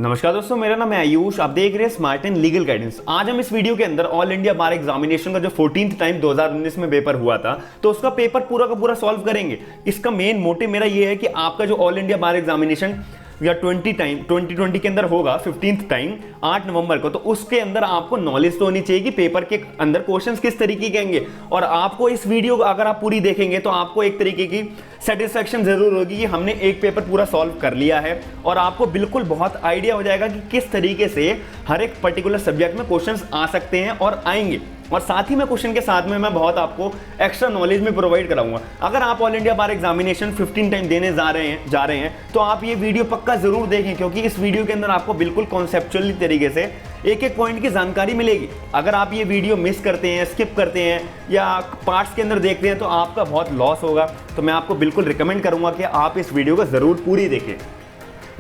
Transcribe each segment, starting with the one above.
नमस्कार दोस्तों, मेरा नाम है आयुष। आप देख रहे हैं स्मार्ट एंड लीगल गाइडेंस। आज हम इस वीडियो के अंदर ऑल इंडिया बार एग्जामिनेशन का जो 14th टाइम 2019 में पेपर हुआ था, तो उसका पेपर पूरा का पूरा सॉल्व करेंगे। इसका मेन मोटिव मेरा ये है कि आपका जो ऑल इंडिया बार एग्जामिनेशन या 2020 के अंदर होगा 15th टाइम 8 नवंबर को, तो उसके अंदर आपको नॉलेज तो होनी चाहिए कि पेपर के अंदर क्वेश्चंस किस तरीके के आएंगे। और आपको इस वीडियो को अगर आप पूरी देखेंगे तो आपको एक तरीके की सेटिस्फेक्शन जरूर होगी कि हमने एक पेपर पूरा सॉल्व कर लिया है, और आपको बिल्कुल बहुत आइडिया हो जाएगा कि किस तरीके से हर एक पर्टिकुलर सब्जेक्ट में क्वेश्चंस आ सकते हैं और आएंगे। और साथ ही में क्वेश्चन के साथ में मैं बहुत आपको एक्स्ट्रा नॉलेज में प्रोवाइड कराऊंगा। अगर आप ऑल इंडिया बार एग्जामिनेशन 15 टाइम देने जा रहे हैं तो आप ये वीडियो पक्का जरूर देखें, क्योंकि इस वीडियो के अंदर आपको बिल्कुल कॉन्सेप्चुअली तरीके से एक एक पॉइंट की जानकारी मिलेगी। अगर आप ये वीडियो मिस करते हैं, स्किप करते हैं या पार्ट्स के अंदर देखते हैं तो आपका बहुत लॉस होगा। तो मैं आपको बिल्कुल रिकमेंड करूंगा कि आप इस वीडियो को जरूर पूरी देखें।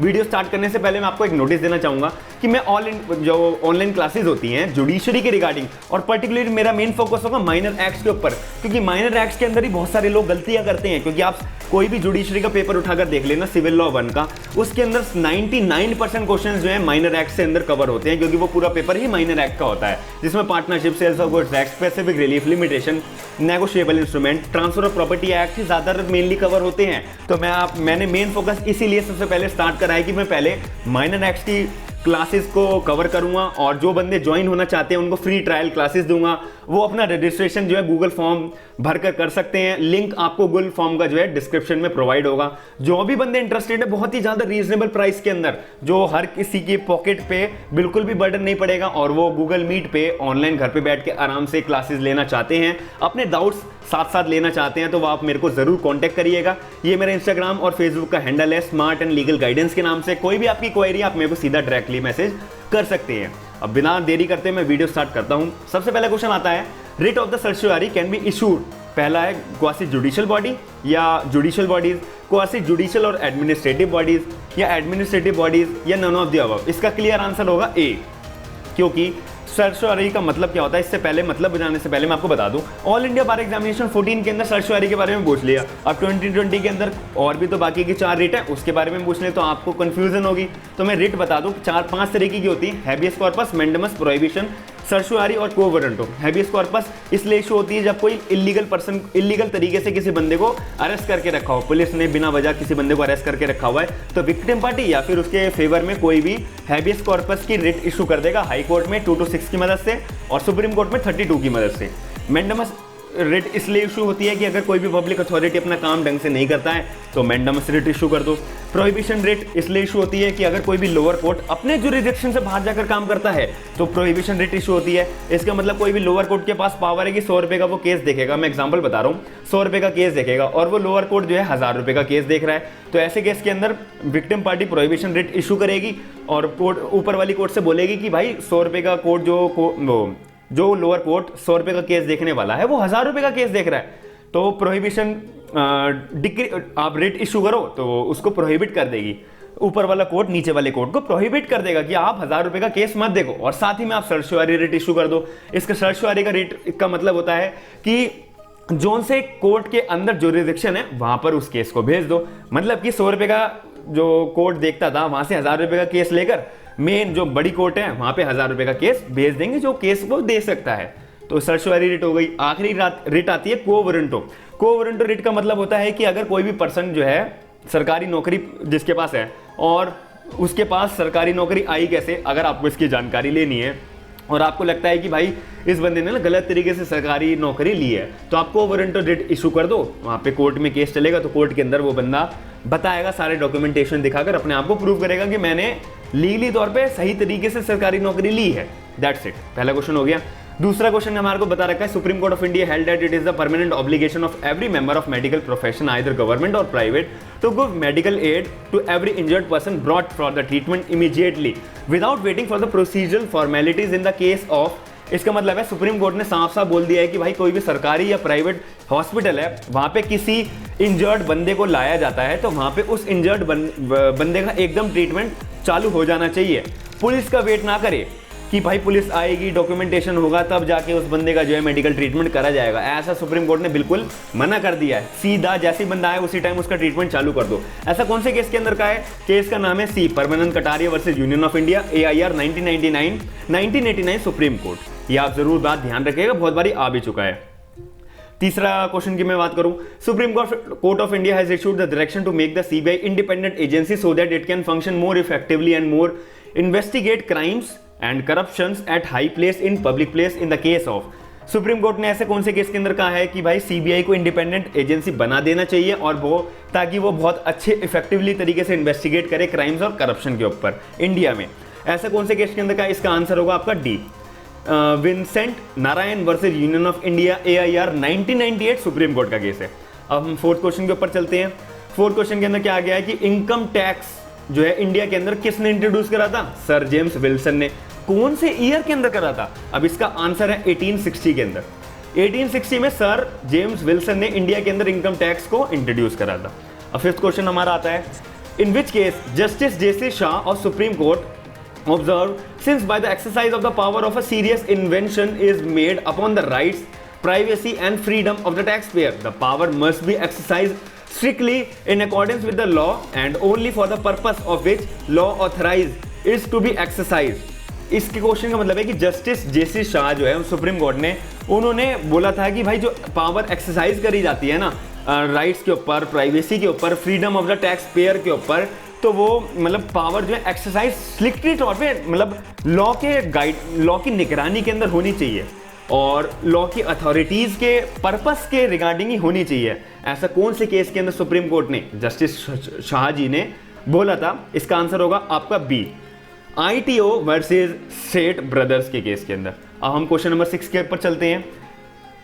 वीडियो स्टार्ट करने से पहले मैं आपको एक नोटिस देना चाहूंगा कि मैं जो ऑनलाइन क्लासेस होती हैं जुडिशरी के रिगार्डिंग, और पर्टिकुलरली मेरा मेन फोकस होगा माइनर एक्ट्स के ऊपर, क्योंकि माइनर एक्ट्स के अंदर ही बहुत सारे लोग गलतियां करते हैं। क्योंकि आप कोई भी जुडिशरी का पेपर उठाकर देख लेना, सिविल लॉ 1 का, उसके अंदर 99% क्वेश्चन जो है माइनर एक्ट से अंदर कवर होते हैं, क्योंकि वो पूरा पेपर ही माइनर एक्ट का होता है, जिसमें partnership, sales of goods act, specific relief, limitation, negotiable instrument, transfer of property act ही ज्यादातर मेनली कवर होते हैं। तो मैंने मेन फोकस इसीलिए सबसे पहले स्टार्ट करा है कि मैं पहले माइनर एक्ट्स की क्लासेस को कवर करूंगा, और जो बंदे ज्वाइन होना चाहते हैं उनको फ्री ट्रायल क्लासेस दूंगा। वो अपना रजिस्ट्रेशन जो है गूगल फॉर्म भरकर कर सकते हैं। लिंक आपको गूगल फॉर्म का जो है डिस्क्रिप्शन में प्रोवाइड होगा। जो भी बंदे इंटरेस्टेड है, बहुत ही ज्यादा रीजनेबल प्राइस के अंदर, जो हर किसी की पॉकेट पे बिल्कुल भी बर्डन नहीं पड़ेगा, और वो गूगल मीट पे ऑनलाइन घर पे बैठ के आराम से क्लासेस लेना चाहते हैं, अपने डाउट्स साथ साथ लेना चाहते हैं, तो वो आप मेरे को जरूर कांटेक्ट करिएगा। ये मेरा इंस्टाग्राम और फेसबुक का हैंडल है स्मार्ट एंड लीगल गाइडेंस के नाम से। कोई भी आपकी क्वेरी आप मेरे को सीधा डायरेक्टली मैसेज कर सकते हैं। अब बिना देरी करते मैं वीडियो स्टार्ट करता हूं। सबसे पहला क्वेश्चन आता है, writ of the certiorari can be issued. पहला है क्वासी जुडिशियल बॉडी या जुडिशियल बॉडीज, क्वासी जुडिशियल और एडमिनिस्ट्रेटिव बॉडीज, या एडमिनिस्ट्रेटिव बॉडीज, या नन ऑफ द अबव। इसका क्लियर आंसर होगा ए, क्योंकि सर्चुआरी का मतलब क्या होता है, इससे पहले मतलब बताने से पहले मैं आपको बता दूं, ऑल इंडिया बार एग्जामिनेशन 14 के अंदर सर्चुआरी के बारे में पूछ लिया। अब 2020 के अंदर और भी तो बाकी की 4 रिट है, उसके बारे में पूछ ले तो आपको कंफ्यूजन होगी। तो मैं रिट बता दूं, 4-5 तरीके की होती है, हैबियस कॉर्पस, मैंडेमस, प्रोहिबिशन, सर्चुआरी और को वारंटो। हैबियस कॉर्पस इसलिए इशू होती है जब कोई इलीगल तरीके से किसी बंदे को अरेस्ट करके रखा हो, पुलिस ने बिना वजह किसी बंदे को अरेस्ट करके रखा हुआ है, तो विक्टिम पार्टी या फिर उसके फेवर में कोई भी हैबियस कॉर्पस की रिट इशू कर देगा हाई कोर्ट में 2-6 की मदद से, और सुप्रीम कोर्ट में 32 की मदद से। मैंडेमस रिट इसलिए इशू होती है कि अगर कोई भी पब्लिक अथॉरिटी अपना काम ढंग से नहीं करता है तो मैंडेमस रिट इशू कर दो। प्रोहिबिशन रिट इसलिए इशू होती है कि अगर कोई भी लोअर कोर्ट अपने जुरिडिक्शन से बाहर जाकर काम करता है तो प्रोहिबिशन रिट इशू होती है। इसका मतलब कोई भी लोअर कोर्ट के पास पावर है कि 100 रुपए का वो केस देखेगा, मैं एग्जांपल बता रहा हूँ, 100 रुपए का केस देखेगा, और वो लोअर कोर्ट जो है 1000 रुपए का केस देख रहा है, तो ऐसे केस के अंदर victim party prohibition writ issue करेगी, और कोर्ट ऊपर वाली कोर्ट से बोलेगी कि भाई 100 रुपए का कोर्ट जो लोअर कोर्ट 100 रुपए का केस देखने वाला है वो 1000 रुपए का केस देख रहा है, तो प्रोहिबिशन डिक्री आप रेट इशू करो तो उसको प्रोहिबिट कर देगी। ऊपर वाला कोर्ट नीचे वाले कोर्ट को प्रोहिबिट कर देगा कि आप 1000 रुपए का केस मत देखो, और साथ ही में आप सर्चुआरी रेट इशू कर दो। इसका सर्चुआरी का रेट का मतलब होता है कि जोन से कोर्ट के अंदर जुरिडिक्शन है वहां पर उस केस को भेज दो। मतलब कि 100 रुपए का जो कोर्ट देखता था वहां से 1000 रुपए का केस लेकर मेन जो बड़ी कोर्ट है वहां पे 1000 रुपए का केस भेज देंगे, जो केस वो दे सकता है। तो सर्चुआरी रिट हो गई। आखिरी रिट आती है को वारंटो। को वारंटो रिट का मतलब होता है कि अगर कोई भी पर्सन जो है सरकारी नौकरी जिसके पास है और उसके पास सरकारी नौकरी आई कैसे, अगर आपको इसकी जानकारी लेनी है और आपको लगता है कि भाई इस बंदे ने ना गलत तरीके से सरकारी नौकरी ली है, तो आपको वारंटो रिट इशू कर दो। वहां पे कोर्ट में केस चलेगा तो कोर्ट के अंदर वो बंदा बताएगा, सारे डॉक्यूमेंटेशन दिखाकर अपने आप को प्रूव करेगा कि मैंने लीगली तौर पे सही तरीके से सरकारी नौकरी ली है। That's it. पहला क्वेश्चन हो गया। दूसरा क्वेश्चन हमारे को बता रखा है, supreme court of India held that it is the permanent obligation of every member of medical profession either government और private to give medical aid to every injured person brought for the treatment immediately without waiting for the procedural formalities in the case of. इसका मतलब है supreme Court ने साफ साफ बोल दिया है कि भाई कोई भी सरकारी या प्राइवेट हॉस्पिटल है, वहां पे किसी इंजर्ड बंदे को लाया जाता है तो वहां पे उस इंजर्ड बंदे का एकदम ट्रीटमेंट चालू हो जाना चाहिए। पुलिस का वेट ना करे, कि भाई पुलिस आएगी, डॉक्यूमेंटेशन होगा, तब जाके उस बंदे का जो है मेडिकल ट्रीटमेंट करा जाएगा। ऐसा सुप्रीम कोर्ट ने बिल्कुल मना कर दिया है। सीधा जैसे बंदा आए उसी टाइम उसका ट्रीटमेंट चालू कर दो। ऐसा कौन से केस के अंदर का है? केस का नाम है C Parmanand Kataria versus union of India, AIR 1989 supreme court. ये आप जरूर बात ध्यान रखिएगा, बहुत बारी आ भी चुका है। तीसरा क्वेश्चन की मैं बात करूं, Supreme court of India has issued the direction to make the CBI independent agency so that it can function more effectively and more investigate crimes and corruptions at high place in public place in the case of. Supreme Court ने ऐसे कौन से case के अंदर कहा है कि भाई CBI को इंडिपेंडेंट एजेंसी बना देना चाहिए और वो ताकि वो बहुत अच्छे इफेक्टिवली तरीके से इन्वेस्टिगेट करे क्राइम्स और करप्शन के ऊपर इंडिया में। ऐसा कौन से केस के अंदर का? इसका आंसर होगा आपका D, Vincent Narayan versus union of India, AIR 1998 supreme court का केस है। अब हम फोर्थ क्वेश्चन के ऊपर चलते हैं। फोर्थ क्वेश्चन के अंदर क्या आ गया है कि इनकम टैक्स जो है इंडिया के अंदर किसने इंट्रोड्यूस करा था? सर जेम्स विल्सन ने। कौन से ईयर के अंदर करा था? अब इसका आंसर है 1860 के अंदर। 1860 में सर जेम्स विल्सन ने इंडिया के अंदर इनकम टैक्स को इंट्रोड्यूस करा था। अब फिफ्थ क्वेश्चन हमारा आता है, in which case justice JC Shah of supreme court observed, since by the exercise of the power of a serious invention is made upon the rights, privacy and freedom of the taxpayer, the power must be exercised strictly in accordance with the law and only for the purpose of which law authorized is to be exercised। इसके question का मतलब है कि justice JC Shah जो है supreme Court ने, उन्होंने बोला था कि भाई जो पावर एक्सरसाइज करी जाती है ना राइट्स के ऊपर, प्राइवेसी के ऊपर, freedom of the tax payer के ऊपर, तो वो मतलब पावर जो है एक्सरसाइज स्ट्रिक्टली तौर पे मतलब लॉ की निगरानी के अंदर होनी चाहिए और लॉ की अथॉरिटीज के पर्पस के रिगार्डिंग ही होनी चाहिए। ऐसा कौन से केस के अंदर सुप्रीम कोर्ट ने, जस्टिस शाह जी ने बोला था? इसका आंसर होगा आपका बी, ITO वर्सेस सेठ ब्रदर्स के केस के अंदर। अब हम क्वेश्चन नंबर 6 के ऊपर चलते हैं।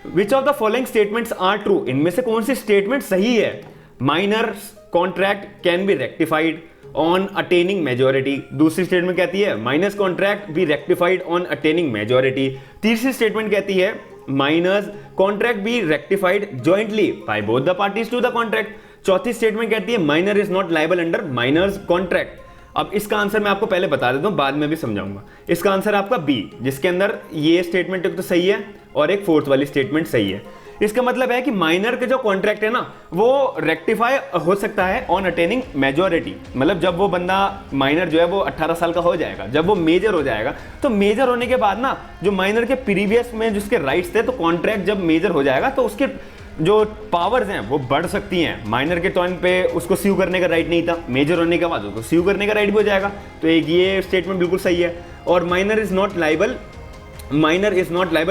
Which of the following statements are true? इनमें से कौन सी स्टेटमेंट सही है? Minor contract can be rectified on attaining majority. दूसरी स्टेटमेंट कहती है minus contract be rectified on attaining majority. तीसरी स्टेटमेंट कहती है minus contract be rectified jointly by both the parties to the contract. चौथी स्टेटमेंट कहती है minor is not liable under minor's contract. अब इसका आंसर मैं आपको पहले बता देता हूं, बाद में भी समझाऊंगा। इसका आंसर आपका बी, जिसके अंदर ये स्टेटमेंट एक तो सही है और एक फोर्थ वाली स्टेटमेंट सही है। इसका मतलब है कि माइनर के जो कॉन्ट्रैक्ट है ना वो रेक्टिफाई हो सकता है ऑन अटेनिंग मेजोरिटी। मतलब जब वो बंदा माइनर जो है वो 18 साल का हो जाएगा, जब वो मेजर हो जाएगा, तो मेजर होने के बाद ना जो माइनर के प्रीवियस में जिसके राइट्स थे, तो कॉन्ट्रैक्ट जब मेजर हो जाएगा तो उसके जो पावर्स हैं वो बढ़ सकती हैं। माइनर के टाइम पे उसको स्यू करने का राइट नहीं था, मेजर होने के बाद उसको स्यू करने का राइट भी हो जाएगा। तो एक ये स्टेटमेंट बिल्कुल सही है। और minor is not liable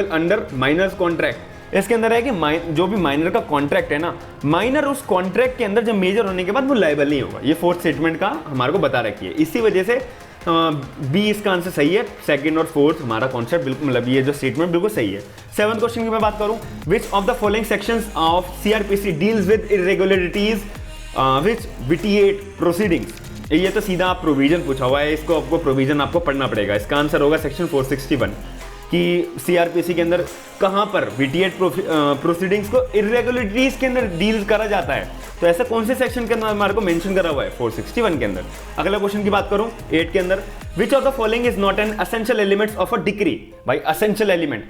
under minor's contract, इसके अंदर है कि जो भी माइनर का कॉन्ट्रैक्ट है ना, माइनर उस कॉन्ट्रैक्ट के अंदर जब मेजर होने के बाद वो लायबल नहीं होगा। ये फोर्थ स्टेटमेंट का हमारे को बता रखी है। इसी वजह से बी इसका आंसर सही है। सेकंड और फोर्थ हमारा कॉन्सेप्ट बिल्कुल मतलब ये जो स्टेटमेंट बिल्कुल सही है। सेवंथ क्वेश्चन की मैं बात करूं, विच of the following sections of CRPC deals with irregularities which vitiate proceedings. ये तो सीधा आप प्रोविजन पूछा हुआ है, इसको आपको प्रोविजन आपको पढ़ना पड़ेगा। इसका आंसर होगा सेक्शन 461 कि CRPC के अंदर कहां पर विटिएट प्रोसीडिंग्स को इरेगुलरिटीज के अंदर डील करा जाता है। तो ऐसा कौन से सेक्शन के अंदर हमारे को मेंशन करा हुआ है? 461 के अंदर। अगला क्वेश्चन की बात करूं 8 के अंदर, विच of the following is not an essential elements of a decree. भाई एसेंशियल एलिमेंट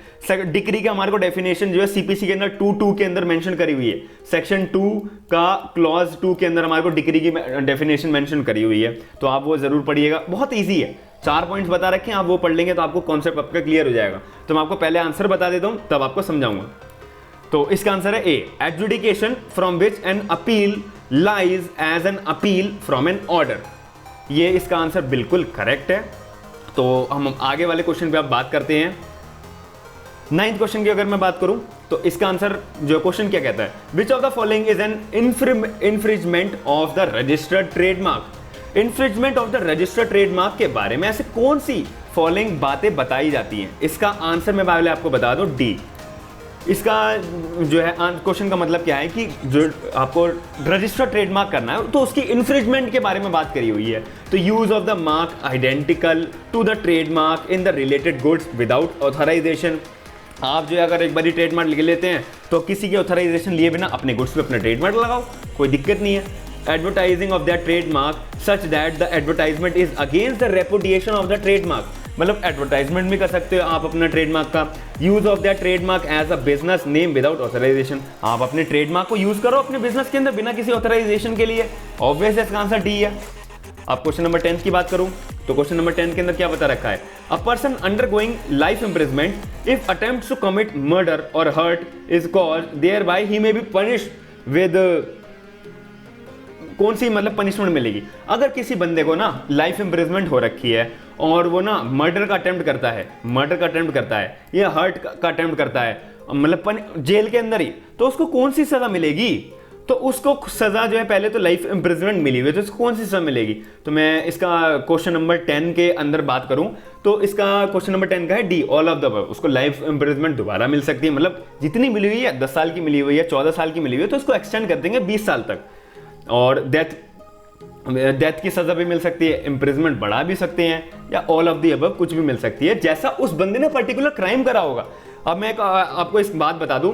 डिक्री का हमारे को डेफिनेशन जो है CPC के अंदर 2.2 के अंदर मेंशन करी हुई है। सेक्शन 2 का क्लॉज 2 के अंदर हमारे को डिक्री की डेफिनेशन मेंशन करी हुई है, तो आप वो जरूर पढ़िएगा। बहुत ईजी है, 4 पॉइंट्स बता रखे हैं, आप वो पढ़ लेंगे तो आपको कॉन्सेप्ट आपका क्लियर हो जाएगा। तो मैं आपको पहले आंसर बता देता हूं, तब आपको समझाऊंगा। तो इसका आंसर है A, adjudication from which an appeal lies as an appeal from an order. ये इसका आंसर बिल्कुल करेक्ट है। तो हम आगे वाले क्वेश्चन पे आप बात करते हैं। 9th क्वेश्चन की अगर मैं बात करूं तो इसका आंसर जो क्वेश्चन क्या कहता है, which of the following is an infringement of the registered trademark. Infringement of the registered trademark के बारे में ऐसे कौन सी फॉलोइंग बातें बताई जाती हैं? इसका आंसर मैं पहले आपको बता दूं डी। इसका जो है क्वेश्चन का मतलब क्या है कि जो आपको रजिस्टर्ड ट्रेडमार्क करना है तो उसकी इन्फ्रिंजमेंट के बारे में बात करी हुई है। तो use of the mark identical to the trademark in the related goods without authorisation. आप जो है अगर एक बार ट्रेडमार्क लिख लेते हैं तो किसी की ऑथराइजेशन लिए बिना अपने गुड्स पे अपना ट्रेडमार्क लगाओ, कोई दिक्कत नहीं है। Advertising of that trademark such that the advertisement is against the reputation of the trademark. मतलब एडवर्टाइजमेंट भी कर सकते हो आप अपना ट्रेडमार्क का। Use of that trademark as a business name without authorisation, आप अपने ट्रेडमार्क को यूज करो अपने बिजनेस के अंदर बिना किसी ऑथराइजेशन के लिए। ऑब्वियस इसका आंसर डी है। अब क्वेश्चन नंबर 10 की बात करूं तो क्वेश्चन नंबर 10 के अंदर क्या बता रखा है, a person undergoing life imprisonment if attempts to commit murder और hurt is caused thereby he may be punished with, कौन सी मतलब पनिशमेंट मिलेगी अगर किसी बंदे को ना लाइफ इम्प्रिजमेंट हो रखी है और वो ना मर्डर का अटेम्प्ट करता है या हर्ट का अटेम्प्ट करता है, मतलब जेल के अंदर ही, तो उसको कौन सी सजा मिलेगी? तो उसको सजा जो है, पहले तो लाइफ इम्प्रिजमेंट मिली हुई है तो उसको कौन सी सजा मिलेगी? तो मैं इसका क्वेश्चन नंबर 10 के अंदर बात करूं तो इसका क्वेश्चन नंबर 10 का है D, all of the above. उसको लाइफ इम्प्रिजमेंट दोबारा मिल सकती है, मतलब जितनी मिली हुई है 10 साल की मिली हुई है, 14 साल की मिली हुई है, तो उसको एक्सटेंड कर देंगे 20 साल तक। और डेथ की सजा भी मिल सकती है, इम्प्रिजमेंट बढ़ा भी सकते हैं, या ऑल ऑफ द अबव कुछ भी मिल सकती है, जैसा उस बंदे ने पर्टिकुलर क्राइम करा होगा। अब मैं आपको इस बात बता दूं,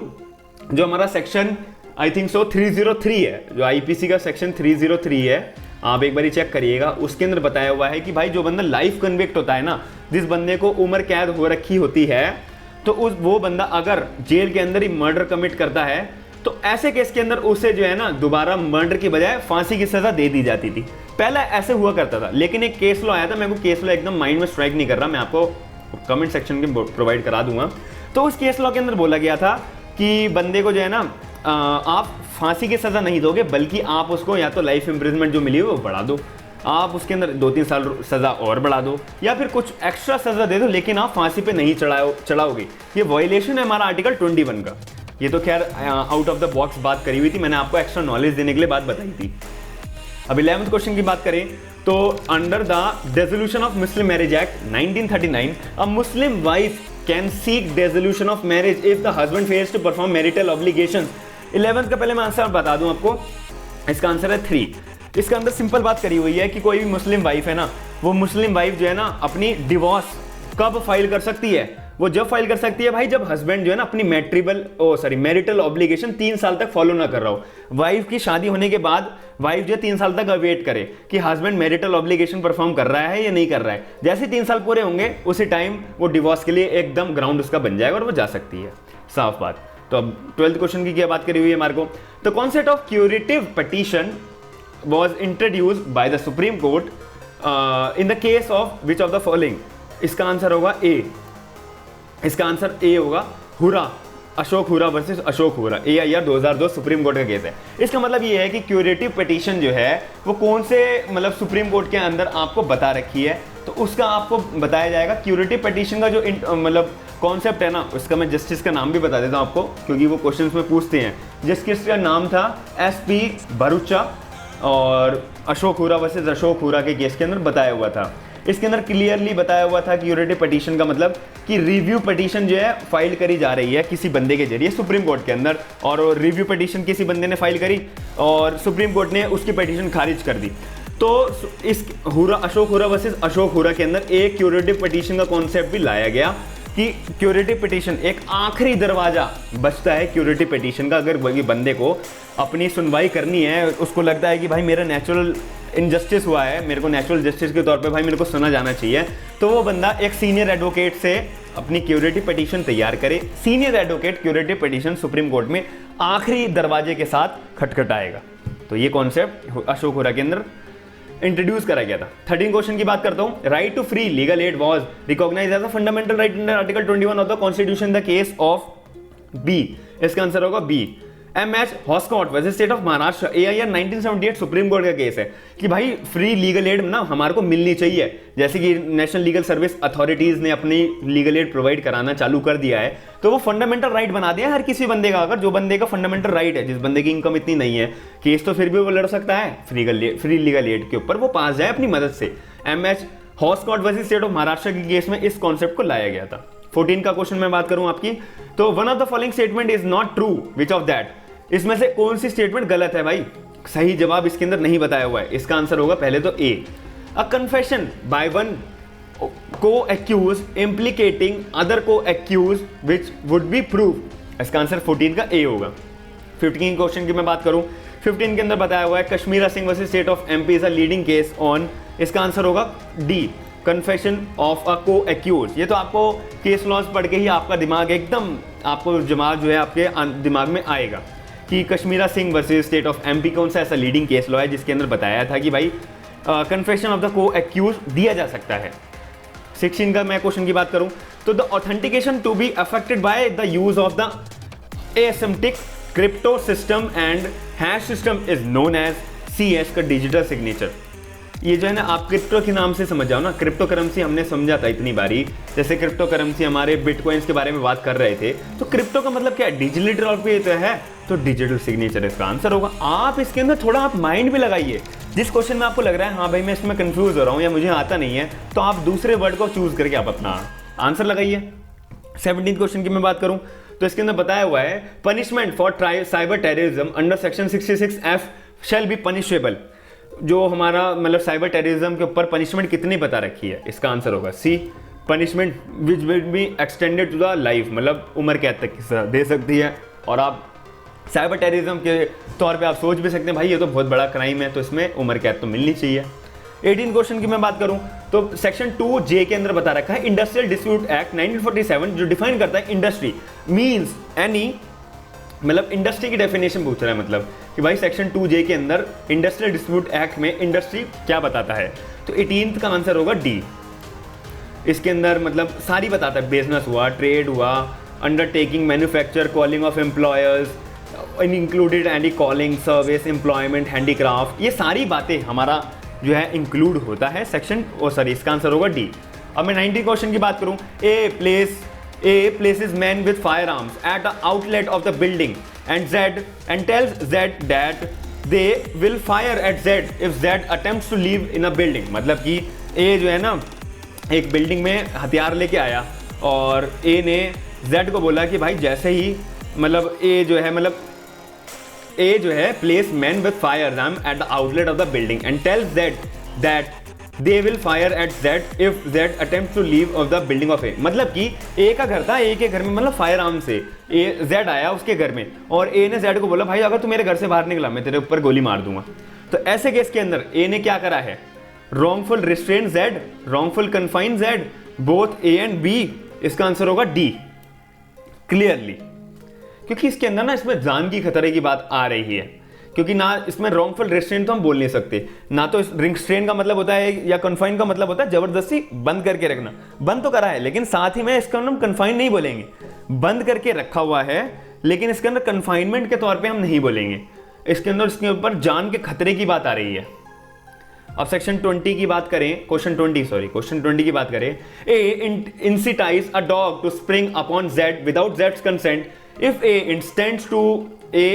जो हमारा सेक्शन आई थिंक सो 303 है, जो आईपीसी का सेक्शन 303 है, आप एक बार चेक करिएगा, उसके अंदर बताया हुआ है कि भाई जो बंदा लाइफ कन्विक्ट होता है ना, जिस बंदे को उम्र कैद हो रखी होती है, तो वो बंदा अगर जेल के अंदर ही मर्डर कमिट करता है तो ऐसे केस के अंदर उसे जो है ना दोबारा मर्डर की बजाय फांसी की सजा दे दी जाती थी। पहले ऐसे हुआ करता था, लेकिन एक केस लॉ आया था, मेरे को केस लॉ एकदम माइंड में स्ट्राइक नहीं कर रहा, मैं आपको कमेंट सेक्शन में प्रोवाइड करा दूंगा। तो उस केस लॉ के अंदर बोला गया था कि बंदे को जो है ना आप फांसी की सजा नहीं दोगे, बल्कि आप उसको या तो लाइफ इम्प्रिजमेंट जो मिली है वो बढ़ा दो, आप उसके अंदर 2-3 साल सजा और बढ़ा दो, या फिर कुछ एक्स्ट्रा सजा दे दो, लेकिन आप फांसी पे नहीं चढ़ाओगे। ये वायलेशन है हमारा आर्टिकल 21 का। ये तो खैर आउट ऑफ द बॉक्स बात करी हुई थी, मैंने आपको एक्स्ट्रा नॉलेज देने के लिए बात बताई थी। अब 11th क्वेश्चन की बात करें तो under the dissolution of Muslim marriage act 1939 a Muslim wife can seek dissolution of marriage if the husband fails to perform marital obligations. 11th का पहले मैं आंसर बता दूं आपको, इसका आंसर है 3। इसका अंदर सिंपल बात करी हुई है कि कोई भी मुस्लिम वाइफ है ना, वो मुस्लिम वाइफ जो है ना अपनी डिवोर्स कब फाइल कर सकती है? वो जब फाइल कर सकती है भाई जब हस्बैंड जो है ना अपनी मैरिटल ऑब्लिगेशन 3 साल तक फॉलो ना कर रहा हो। वाइफ की शादी होने के बाद वाइफ जो है 3 साल तक अवेट करे कि हस्बैंड मैरिटल ऑब्लिगेशन परफॉर्म कर रहा है या नहीं कर रहा है। जैसे 3 साल पूरे होंगे उसी टाइम वो डिवोर्स के लिए एकदम ग्राउंड उसका बन जाएगा और वो जा सकती है, साफ बात। तो अब 12th क्वेश्चन की क्या बात करी हुई है हमारे को, the concept of curative petition was introduced by the Supreme Court in the case of which of the following? इसका आंसर होगा ए, इसका आंसर ए होगा हुरा, अशोक हुरा वर्सेस अशोक हुरा, AIR 2002 सुप्रीम कोर्ट का केस है। इसका मतलब ये है कि क्यूरेटिव पिटीशन जो है वो कौन से मतलब सुप्रीम कोर्ट के अंदर आपको बता रखी है, तो उसका आपको बताया जाएगा। क्यूरेटिव पिटीशन का जो मतलब कॉन्सेप्ट है ना, उसका मैं जस्टिस का नाम भी बता देता हूँ आपको, क्योंकि वो क्वेश्चन में पूछते हैं। जस्टिस का नाम था SP भरूचा और अशोक हुरा वर्सेस अशोक हुरा के केस के अंदर बताया हुआ था। इसके अंदर क्लियरली बताया हुआ था कि क्यूरेटिव पिटीशन का मतलब कि रिव्यू पिटीशन जो है फाइल करी जा रही है किसी बंदे के जरिए सुप्रीम कोर्ट के अंदर, और रिव्यू पिटीशन किसी बंदे ने फाइल करी और सुप्रीम कोर्ट ने उसकी पिटीशन खारिज कर दी। तो इस अशोक हुरा वर्सेस अशोक हुरा के अंदर एक क्यूरेटिव पिटीशन का कॉन्सेप्ट भी लाया गया कि क्यूरेटिव पिटीशन एक आखिरी दरवाजा बचता है क्यूरेटिव पिटीशन का। अगर वही बंदे को अपनी सुनवाई करनी है, उसको लगता है कि भाई मेरा नेचुरल इनजस्टिस हुआ है, मेरे को नेचुरल जस्टिस के तौर पे भाई मेरे को सुना जाना चाहिए, तो वो बंदा एक सीनियर एडवोकेट से अपनी क्यूरेटिव पिटीशन तैयार करे। Senior advocate curative petition supreme court में आखिरी दरवाजे के साथ खटखटाएगा। तो ये कॉन्सेप्ट अशोक हुरा के अंदर इंट्रोड्यूस करा गया था। 13 क्वेश्चन की बात करता हूं, right to free legal aid was recognised as a fundamental right under article 21 of the constitution the case of B. इसका आंसर होगा B. MS Hoskot versus state of Maharashtra, AIR 1978 supreme court का केस है कि भाई फ्री लीगल एड ना हमारे को मिलनी चाहिए। जैसे कि नेशनल लीगल सर्विस अथॉरिटीज ने अपनी लीगल एड प्रोवाइड कराना चालू कर दिया है, तो वो फंडामेंटल राइट बना दिया हर किसी बंदे का। अगर जो बंदे का फंडामेंटल राइट है, जिस बंदे की इनकम इतनी नहीं है, केस तो फिर भी वो लड़ सकता है फ्री लीगल एड के ऊपर, वो पास जाए अपनी मदद से। MS Hoskot versus state of Maharashtra के केस में इस कॉन्सेप्ट को लाया गया था। 14 का क्वेश्चन मैं बात करूं आपकी, तो one of the following statement is not true, which of that? इसमें से कौन सी स्टेटमेंट गलत है भाई? सही जवाब इसके अंदर नहीं बताया हुआ है। इसका आंसर होगा पहले तो A, a confession by one co accused implicating other co accused which would be prove. इसका आंसर 14 का ए होगा। 15 क्वेश्चन की मैं बात करूं, 15 के अंदर बताया हुआ है Kashmir Singh versus state of MP is a leading case on. इसका आंसर होगा डी, कन्फेशन ऑफ अ को एक्यूज। ये तो आपको केस लॉज पढ़ के ही आपका दिमाग एकदम, आपको दिमाग जो है आपके दिमाग में आएगा कि Kashmira Singh versus state of MP कौन सा ऐसा लीडिंग केस लॉ है जिसके अंदर बताया था कि भाई कन्फेशन ऑफ द को एक्यूज दिया जा सकता है। 16 का मैं क्वेश्चन की बात करूं तो the authentication to be affected by the use of the asymmetric crypto system and hash system is known as CS का डिजिटल सिग्नेचर। ये जो है ना आप क्रिप्टो के नाम से समझ जाओ ना, क्रिप्टो करेंसी हमने समझा था इतनी बारी, जैसे क्रिप्टो करेंसी हमारे बिटकॉइंस के बारे में बात कर रहे थे, तो क्रिप्टो का मतलब क्या है, डिजिटल तौर पे तो है, तो डिजिटल सिग्नेचर इसका आंसर होगा। आप इसके अंदर थोड़ा आप माइंड भी लगाइए, जिस क्वेश्चन में आपको लग रहा है हाँ भाई मैं इसमें कंफ्यूज हो रहा हूँ या मुझे आता नहीं है, तो आप दूसरे वर्ड को चूज करके आप अपना आंसर लगाइए। 17 क्वेश्चन की मैं बात करूं तो इसके अंदर बताया हुआ है punishment for cyber terrorism under section 66F shall be punishable. जो हमारा मतलब साइबर टेररिज्म के ऊपर पनिशमेंट कितनी बता रखी है, इसका आंसर होगा C, punishment which will be extended to the life, मतलब उम्र कैद तक की सजा दे सकती है। और आप साइबर टेररिज्म के तौर पे आप सोच भी सकते हैं भाई ये तो बहुत बड़ा क्राइम है, तो इसमें उम्र कैद तो मिलनी चाहिए। 18 क्वेश्चन की मैं बात करूं तो सेक्शन 2J के अंदर बता रखा है इंडस्ट्रियल डिस्प्यूट एक्ट 1947 जो डिफाइन करता है इंडस्ट्री मींस एनी, मतलब इंडस्ट्री की डेफिनेशन पूछ रहा है, मतलब कि भाई सेक्शन 2J के अंदर इंडस्ट्रियल डिस्प्यूट एक्ट में इंडस्ट्री क्या बताता है, तो 18th का आंसर होगा D। इसके अंदर मतलब सारी बताता है, बिजनेस हुआ, ट्रेड हुआ, undertaking, manufacture, calling of employers included any calling, service, employment, handicraft, ये सारी बातें हमारा जो है इंक्लूड होता है सेक्शन, ओ सॉरी इसका आंसर होगा D। अब मैं 19 क्वेश्चन की बात करूं, A places men with firearms at the outlet of the building and tells Z that they will fire at Z if Z attempts to leave in a building। मतलब कि A जो है ना एक बिल्डिंग में हथियार लेके आया और A ने Z को बोला कि भाई जैसे ही मतलब A जो है place men with firearms at the outlet of the building and tells Z that they will fire at Z if Z attempts to leave of the building of A। मतलब कि A का घर था, A के घर में मतलब fire arm से Z आया उसके घर में और A ने Z को बोला भाई अगर तू मेरे घर से बाहर निकला मैं तेरे ऊपर गोली मार दूंगा। तो ऐसे केस के अंदर A ने क्या करा है, wrongful restrain Z, wrongful confine Z, both A and B। इसका आंसर होगा D क्लियरली, क्योंकि इसके अंदर ना इसमें जान की खतरे की बात आ रही है, क्योंकि ना इसमें रॉन्गफुल रिस्ट्रेन तो हम बोल नहीं सकते, ना तो रिस्ट्रेन का मतलब होता है या कन्फाइन का मतलब होता है जबरदस्ती बंद करके रखना, बंद तो करा है लेकिन साथ ही में इसका नाम कन्फाइन नहीं बोलेंगे, बंद करके रखा हुआ है लेकिन इसके अंदर कन्फाइनमेंट के तौर पे हम नहीं बोलेंगे, इसके अंदर इसके ऊपर जान के खतरे की बात आ रही है। अब सेक्शन 20 की बात करें, क्वेश्चन 20 की बात करें, A incitates a dog to spring upon Z without Z's consent if A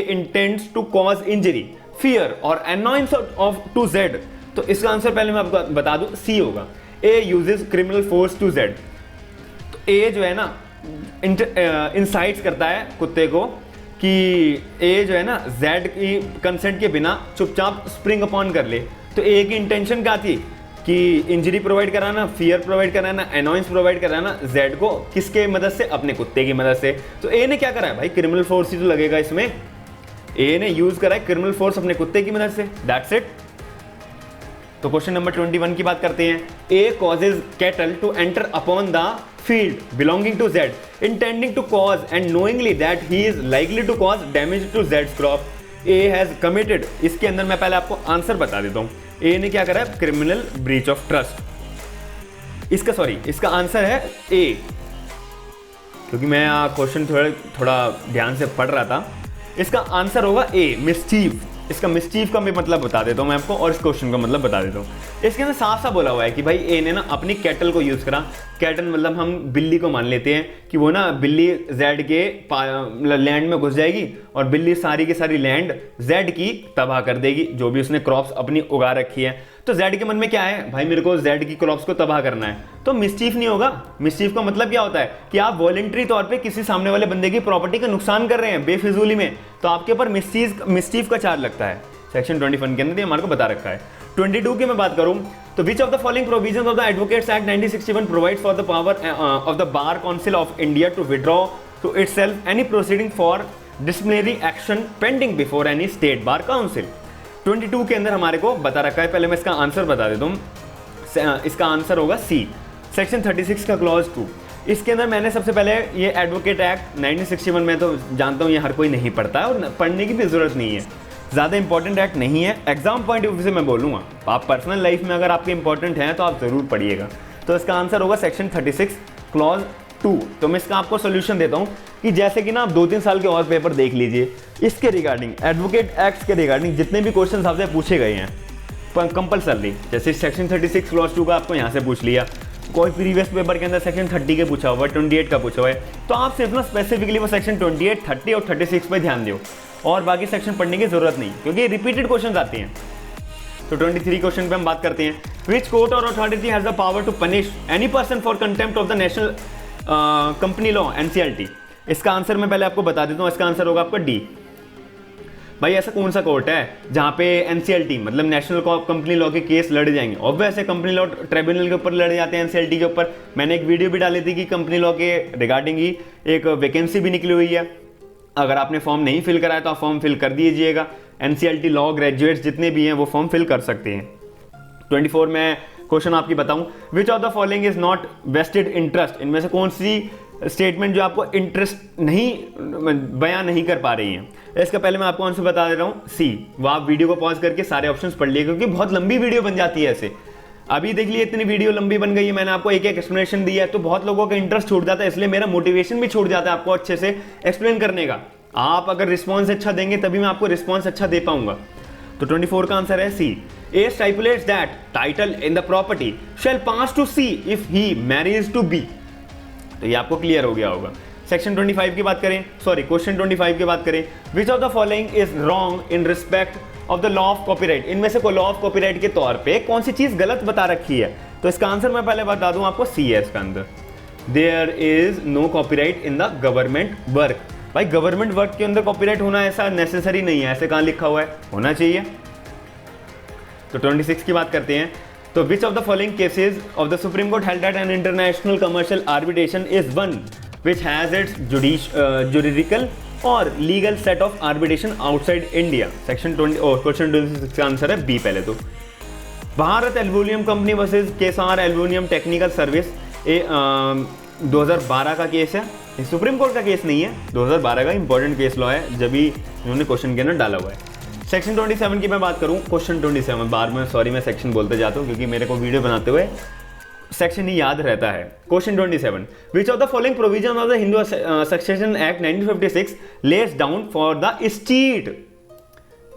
intends to cause injury, fear or annoyance of to Z। तो इसका आंसर पहले मैं आपको बता दूं C होगा, A uses criminal force to Z। तो A जो है ना इंसाइट्स करता है कुत्ते को कि A जो है ना Z की कंसेंट के बिना चुपचाप स्प्रिंग अपॉन कर ले। तो A की इंटेंशन क्या थी कि इंजरी प्रोवाइड कराना, फियर प्रोवाइड कराना, अनॉयंस प्रोवाइड कराना Z को, किसके मदद से, अपने कुत्ते की मदद से। तो A ने क्या करा है भाई, क्रिमिनल फोर्स ही तो लगेगा इसमें, A ने यूज करा है क्रिमिनल फोर्स अपने कुत्ते की मदद से, दैट्स इट। तो क्वेश्चन नंबर 21 की बात करते हैं, A causes cattle to enter upon the field belonging to Z intending to cause and knowingly that he is likely to cause damage to Z's crop, A has committed। इसके अंदर मैं पहले आपको answer बता देता हूं, A ने क्या करा है, क्रिमिनल ब्रीच ऑफ ट्रस्ट। इसका आंसर है A, क्योंकि मैं क्वेश्चन थोड़ा ध्यान से पढ़ रहा था। इसका आंसर होगा A, मिसचीफ। इसका मिसचीफ का भी मतलब बता देता हूं मैं आपको और इस क्वेश्चन का मतलब बता देता हूं। इसके अंदर साफ साफ बोला हुआ है कि भाई A ने ना अपनी कैटल को यूज करा, कैटल मतलब हम बिल्ली को मान लेते हैं कि वो ना बिल्ली Z के लैंड में घुस जाएगी और बिल्ली सारी की सारी लैंड Z की तबाह कर देगी, जो भी उसने क्रॉप्स अपनी उगा रखी है। तो Z के मन में क्या है भाई, मेरे को Z की क्रॉप्स को तबाह करना है, तो मिसचीफ नहीं होगा। मिसचीफ का मतलब क्या होता है कि आप वॉलंटरी तौर पे किसी सामने वाले बंदे की प्रॉपर्टी का नुकसान कर रहे हैं बेफिजूली में, तो आपके ऊपर मिसचीफ का चार्ज लगता है। सेक्शन 21 के अंदर हमारे को बता रखा है। 22 की मैं बात करूं तो which of the following provisions of the advocates act 1961 provides for the power of the Bar Council of India to withdraw to itself any proceeding for disciplinary action pending before any state bar council. 22 के अंदर हमारे को बता रखा है, पहले मैं इसका आंसर बता देता हूं। इसका आंसर होगा सी, सेक्शन 36 का क्लॉज 2। इसके अंदर मैंने सबसे पहले ये एडवोकेट एक्ट 1961 में तो जानता हूँ ये हर कोई नहीं पढ़ता है और पढ़ने की भी ज़रूरत नहीं है, ज़्यादा इंपॉर्टेंट एक्ट नहीं है। एग्जाम पॉइंट ऑफ व्यू से मैं बोलूँगा, आप पर्सनल लाइफ में अगर आपके इंपॉर्टेंट हैं तो आप ज़रूर पढ़िएगा। तो इसका आंसर होगा सेक्शन 36 क्लॉज 2। तो मैं इसका आपको सोल्यूशन देता हूँ कि जैसे कि ना आप 2-3 साल के और पेपर देख लीजिए, इसके रिगार्डिंग एडवोकेट एक्ट के रिगार्डिंग जितने भी क्वेश्चन आपसे पूछे गए हैं कंपलसरली, जैसे सेक्शन 36 क्लॉज 2 का आपको यहाँ से पूछ लिया, कोई प्रीवियस पेपर के अंदर सेक्शन 30 के पूछा हुआ है, 28 का पूछा हुआ है, तो आप सिर्फ ना स्पेसिफिकली वो सेक्शन 28, 30 और 36 पे ध्यान दो और बाकी सेक्शन पढ़ने की जरूरत नहीं, क्योंकि रिपीटेड क्वेश्चन आते हैं। तो 23 क्वेश्चन पे हम बात करते हैं। विच कोर्ट और authority has the power to punish any person for contempt of the National Company Law NCLT। इसका आंसर मैं पहले आपको बता देता हूँ, इसका आंसर होगा आपका डी। भाई ऐसा कौन सा कोर्ट है जहाँ पे NCLT मतलब नेशनल कंपनी लॉ के केस लड़े जाएंगे? ऑब्वियस है कंपनी लॉ ट्रिब्यूनल के ऊपर लड़े जाते हैं, NCLT के ऊपर। मैंने एक वीडियो भी डाली थी कि कंपनी लॉ के रिगार्डिंग ही एक वैकेंसी भी निकली हुई है, अगर आपने फॉर्म नहीं फिल कराया तो आप फॉर्म फिल कर दीजिएगा। NCLT लॉ ग्रेजुएट्स जितने भी हैं वो फॉर्म फिल कर सकते हैं। 24 में क्वेश्चन आपकी बताऊं, विच of the following is not vested interest, इनमें से कौन सी स्टेटमेंट जो आपको इंटरेस्ट नहीं बयां नहीं कर पा रही है? इसका पहले मैं आपको आंसर बता दे रहा हूं, सी। वो आप वीडियो को पॉज करके सारे ऑप्शंस पढ़ लिए, क्योंकि बहुत लंबी वीडियो बन जाती है ऐसे। अभी देख लिए इतनी वीडियो लंबी बन गई है, मैंने आपको एक एक एक्सप्लेनेशन दिया है, तो बहुत लोगों का इंटरेस्ट छूट जाता है, इसलिए मेरा मोटिवेशन भी छूट जाता है आपको अच्छे से एक्सप्लेन करने का। आप अगर रिस्पॉन्स अच्छा देंगे तभी मैं आपको रिस्पॉन्स अच्छा दे पाऊंगा। तो 24 का आंसर है सी। A stipulates that title in the property shall pass to C if he marries to B। तो ये आपको क्लियर हो गया होगा। सेक्शन 25 की बात करें, सॉरी क्वेश्चन 25 की बात करें, which of the following is wrong in respect of the law of copyright, इनमें से लॉ ऑफ कॉपीराइट के तौर पे कौन सी चीज गलत बता रखी है? तो इसका आंसर मैं पहले बता दूं आपको, सी है इसका अंदर, there is no copyright in the government work. भाई गवर्नमेंट वर्क के अंदर कॉपीराइट होना ऐसा नेसेसरी नहीं है, ऐसे कहाँ लिखा हुआ है? होना चाहिए। तो 26 की बात करते हैं, तो which of the following cases of the supreme court held that an international commercial arbitration is one which has its juridical और legal seat of arbitration outside India. Section 20 और क्वेश्चन 26 का आंसर है बी। पहले तो Bharat aluminium company versus Kaiser aluminium technical service 2012 का case है, ये supreme court का केस नहीं है, 2012 का इंपॉर्टेंट केस लॉ है, जब भी इन्होंने क्वेश्चन के अंदर डाला हुआ है। सेक्शन 27 की मैं बात करूं, क्वेश्चन 27 बार में सॉरी मैं सेक्शन बोलते जाता हूं क्योंकि मेरे को वीडियो बनाते हुए सेक्शन ही याद रहता है। Question 27, which of the following provision of the Hindu succession act 1956 less down for the state.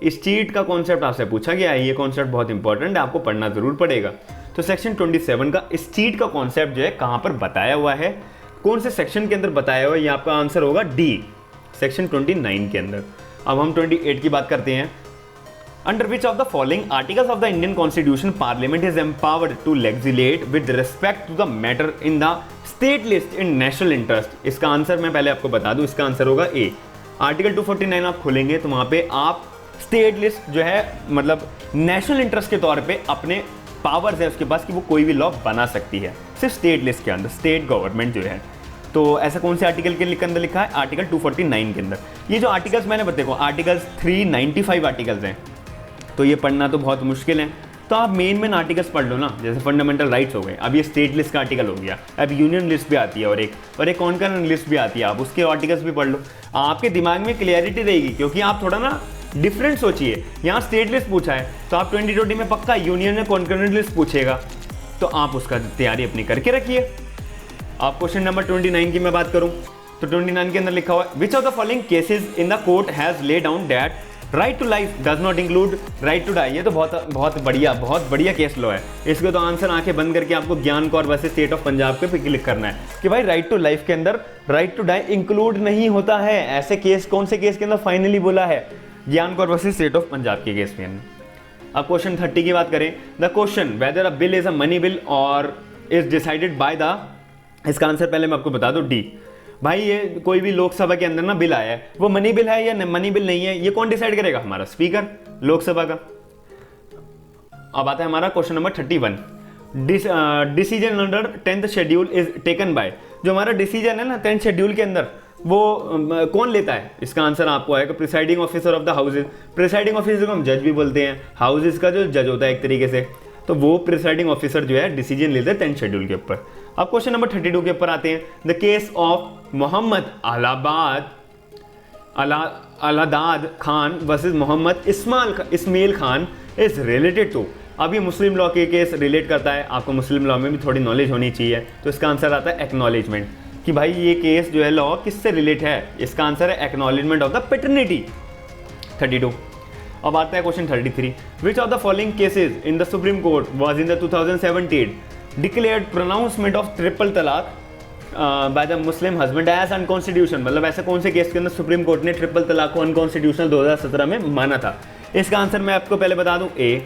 State का कॉन्सेप्ट आपसे पूछा गया है, ये कॉन्सेप्ट बहुत इंपॉर्टेंट है, आपको पढ़ना जरूर पड़ेगा। तो सेक्शन 27 का स्टेट का कॉन्सेप्ट जो है कहां पर बताया हुआ है, कौन से सेक्शन के अंदर बताया हुआ है, ये आपका आंसर होगा डी, सेक्शन 29 के अंदर। अब हम 28 की बात करते हैं, under which of the following articles of the Indian constitution parliament is empowered to legislate with respect to the matter in the state list in national interest. इसका आंसर मैं पहले आपको बता दूं, इसका आंसर होगा ए। आर्टिकल 249 आप खोलेंगे तो वहां पे आप स्टेट लिस्ट जो है मतलब नेशनल इंटरेस्ट के तौर पे अपने पावर्स है उसके पास कि वो कोई भी लॉ बना सकती है, सिर्फ स्टेट लिस्ट के अंदर, स्टेट गवर्नमेंट जो है। तो ऐसा कौन से आर्टिकल के अंदर लिखा है? आर्टिकल 249 के अंदर। ये जो आर्टिकल्स मैंने बताया, आर्टिकल्स 395 आर्टिकल्स हैं, तो ये पढ़ना तो बहुत मुश्किल है, तो आप मेन आर्टिकल्स पढ़ लो ना, जैसे फंडामेंटल राइट्स हो गए, अब ये स्टेट लिस्ट का आर्टिकल हो गया, अब यूनियन लिस्ट भी आती है और एक कॉन्करेंट लिस्ट भी आती है, आप उसके आर्टिकल्स भी पढ़ लो, आपके दिमाग में क्लियरिटी रहेगी, क्योंकि आप थोड़ा ना डिफरेंट सोचिए। यहाँ स्टेट लिस्ट पूछा है तो आप 2020 में पक्का यूनियन या कॉन्करेंट लिस्ट पूछेगा, तो आप उसका तैयारी अपनी करके रखिए। आप क्वेश्चन नंबर 29 की मैं बात करूं तो 29 के अंदर लिखा हुआ है, which of the following cases in the court has lay down that right to life does not include right to die. ये तो बहुत बढ़िया केस लॉ है, इसको तो आंसर आंखें बंद करके आपको ज्ञान Kaur versus state of Punjab पे क्लिक करना है कि भाई राइट टू लाइफ के अंदर राइट टू डाई इंक्लूड नहीं होता है। ऐसे केस कौन से केस के अंदर फाइनली बोला है? ज्ञान Kaur versus state of Punjab के केस में। अब क्वेश्चन 30 की बात करें, the question whether a bill is a money bill और इज डिसाइडेड बाय द, इसका आंसर पहले मैं आपको बता दूं डी। भाई ये कोई भी लोकसभा के अंदर ना बिल आया है, वो मनी बिल है या मनी बिल नहीं है, ये कौन डिसाइड करेगा? हमारा स्पीकर लोकसभा का। अब आता है हमारा question number 31, decision under 10th schedule is taken by. जो हमारा डिसीजन है ना 10th शेड्यूल के अंदर, वो कौन लेता है? इसका आंसर आपको आएगा presiding officer of the houses. Presiding officer को हम जज भी बोलते हैं, हाउसेज का जो जज होता है एक तरीके से। तो तो वो प्रिसाइडिंग ऑफिसर जो है डिसीजन लेते हैं 10th शेड्यूल के ऊपर। अब क्वेश्चन नंबर 32 के ऊपर आते हैं। The case of Mohammad Alladad Khan versus Mohammad Ismail Khan is related to. अब ये मुस्लिम लॉ के केस रिलेट करता है, आपको मुस्लिम लॉ में भी थोड़ी नॉलेज होनी चाहिए, तो इसका आंसर आता है एक्नॉलेजमेंट, कि भाई ये केस जो है लॉ किससे रिलेट है, इसका आंसर है एक्नॉलेजमेंट ऑफ द पैटर्निटी। 32। अब आता है question 33। Which of the following cases in the supreme court was in the 2017 declared pronouncement of triple talaq by the Muslim husband as unconstitutional. मतलब ऐसे कौन से केस के अंदर सुप्रीम कोर्ट ने ट्रिपल तलाक को अनकॉन्स्टिट्यूशनल 2017 में माना था। इसका आंसर मैं आपको पहले बता दूं, ए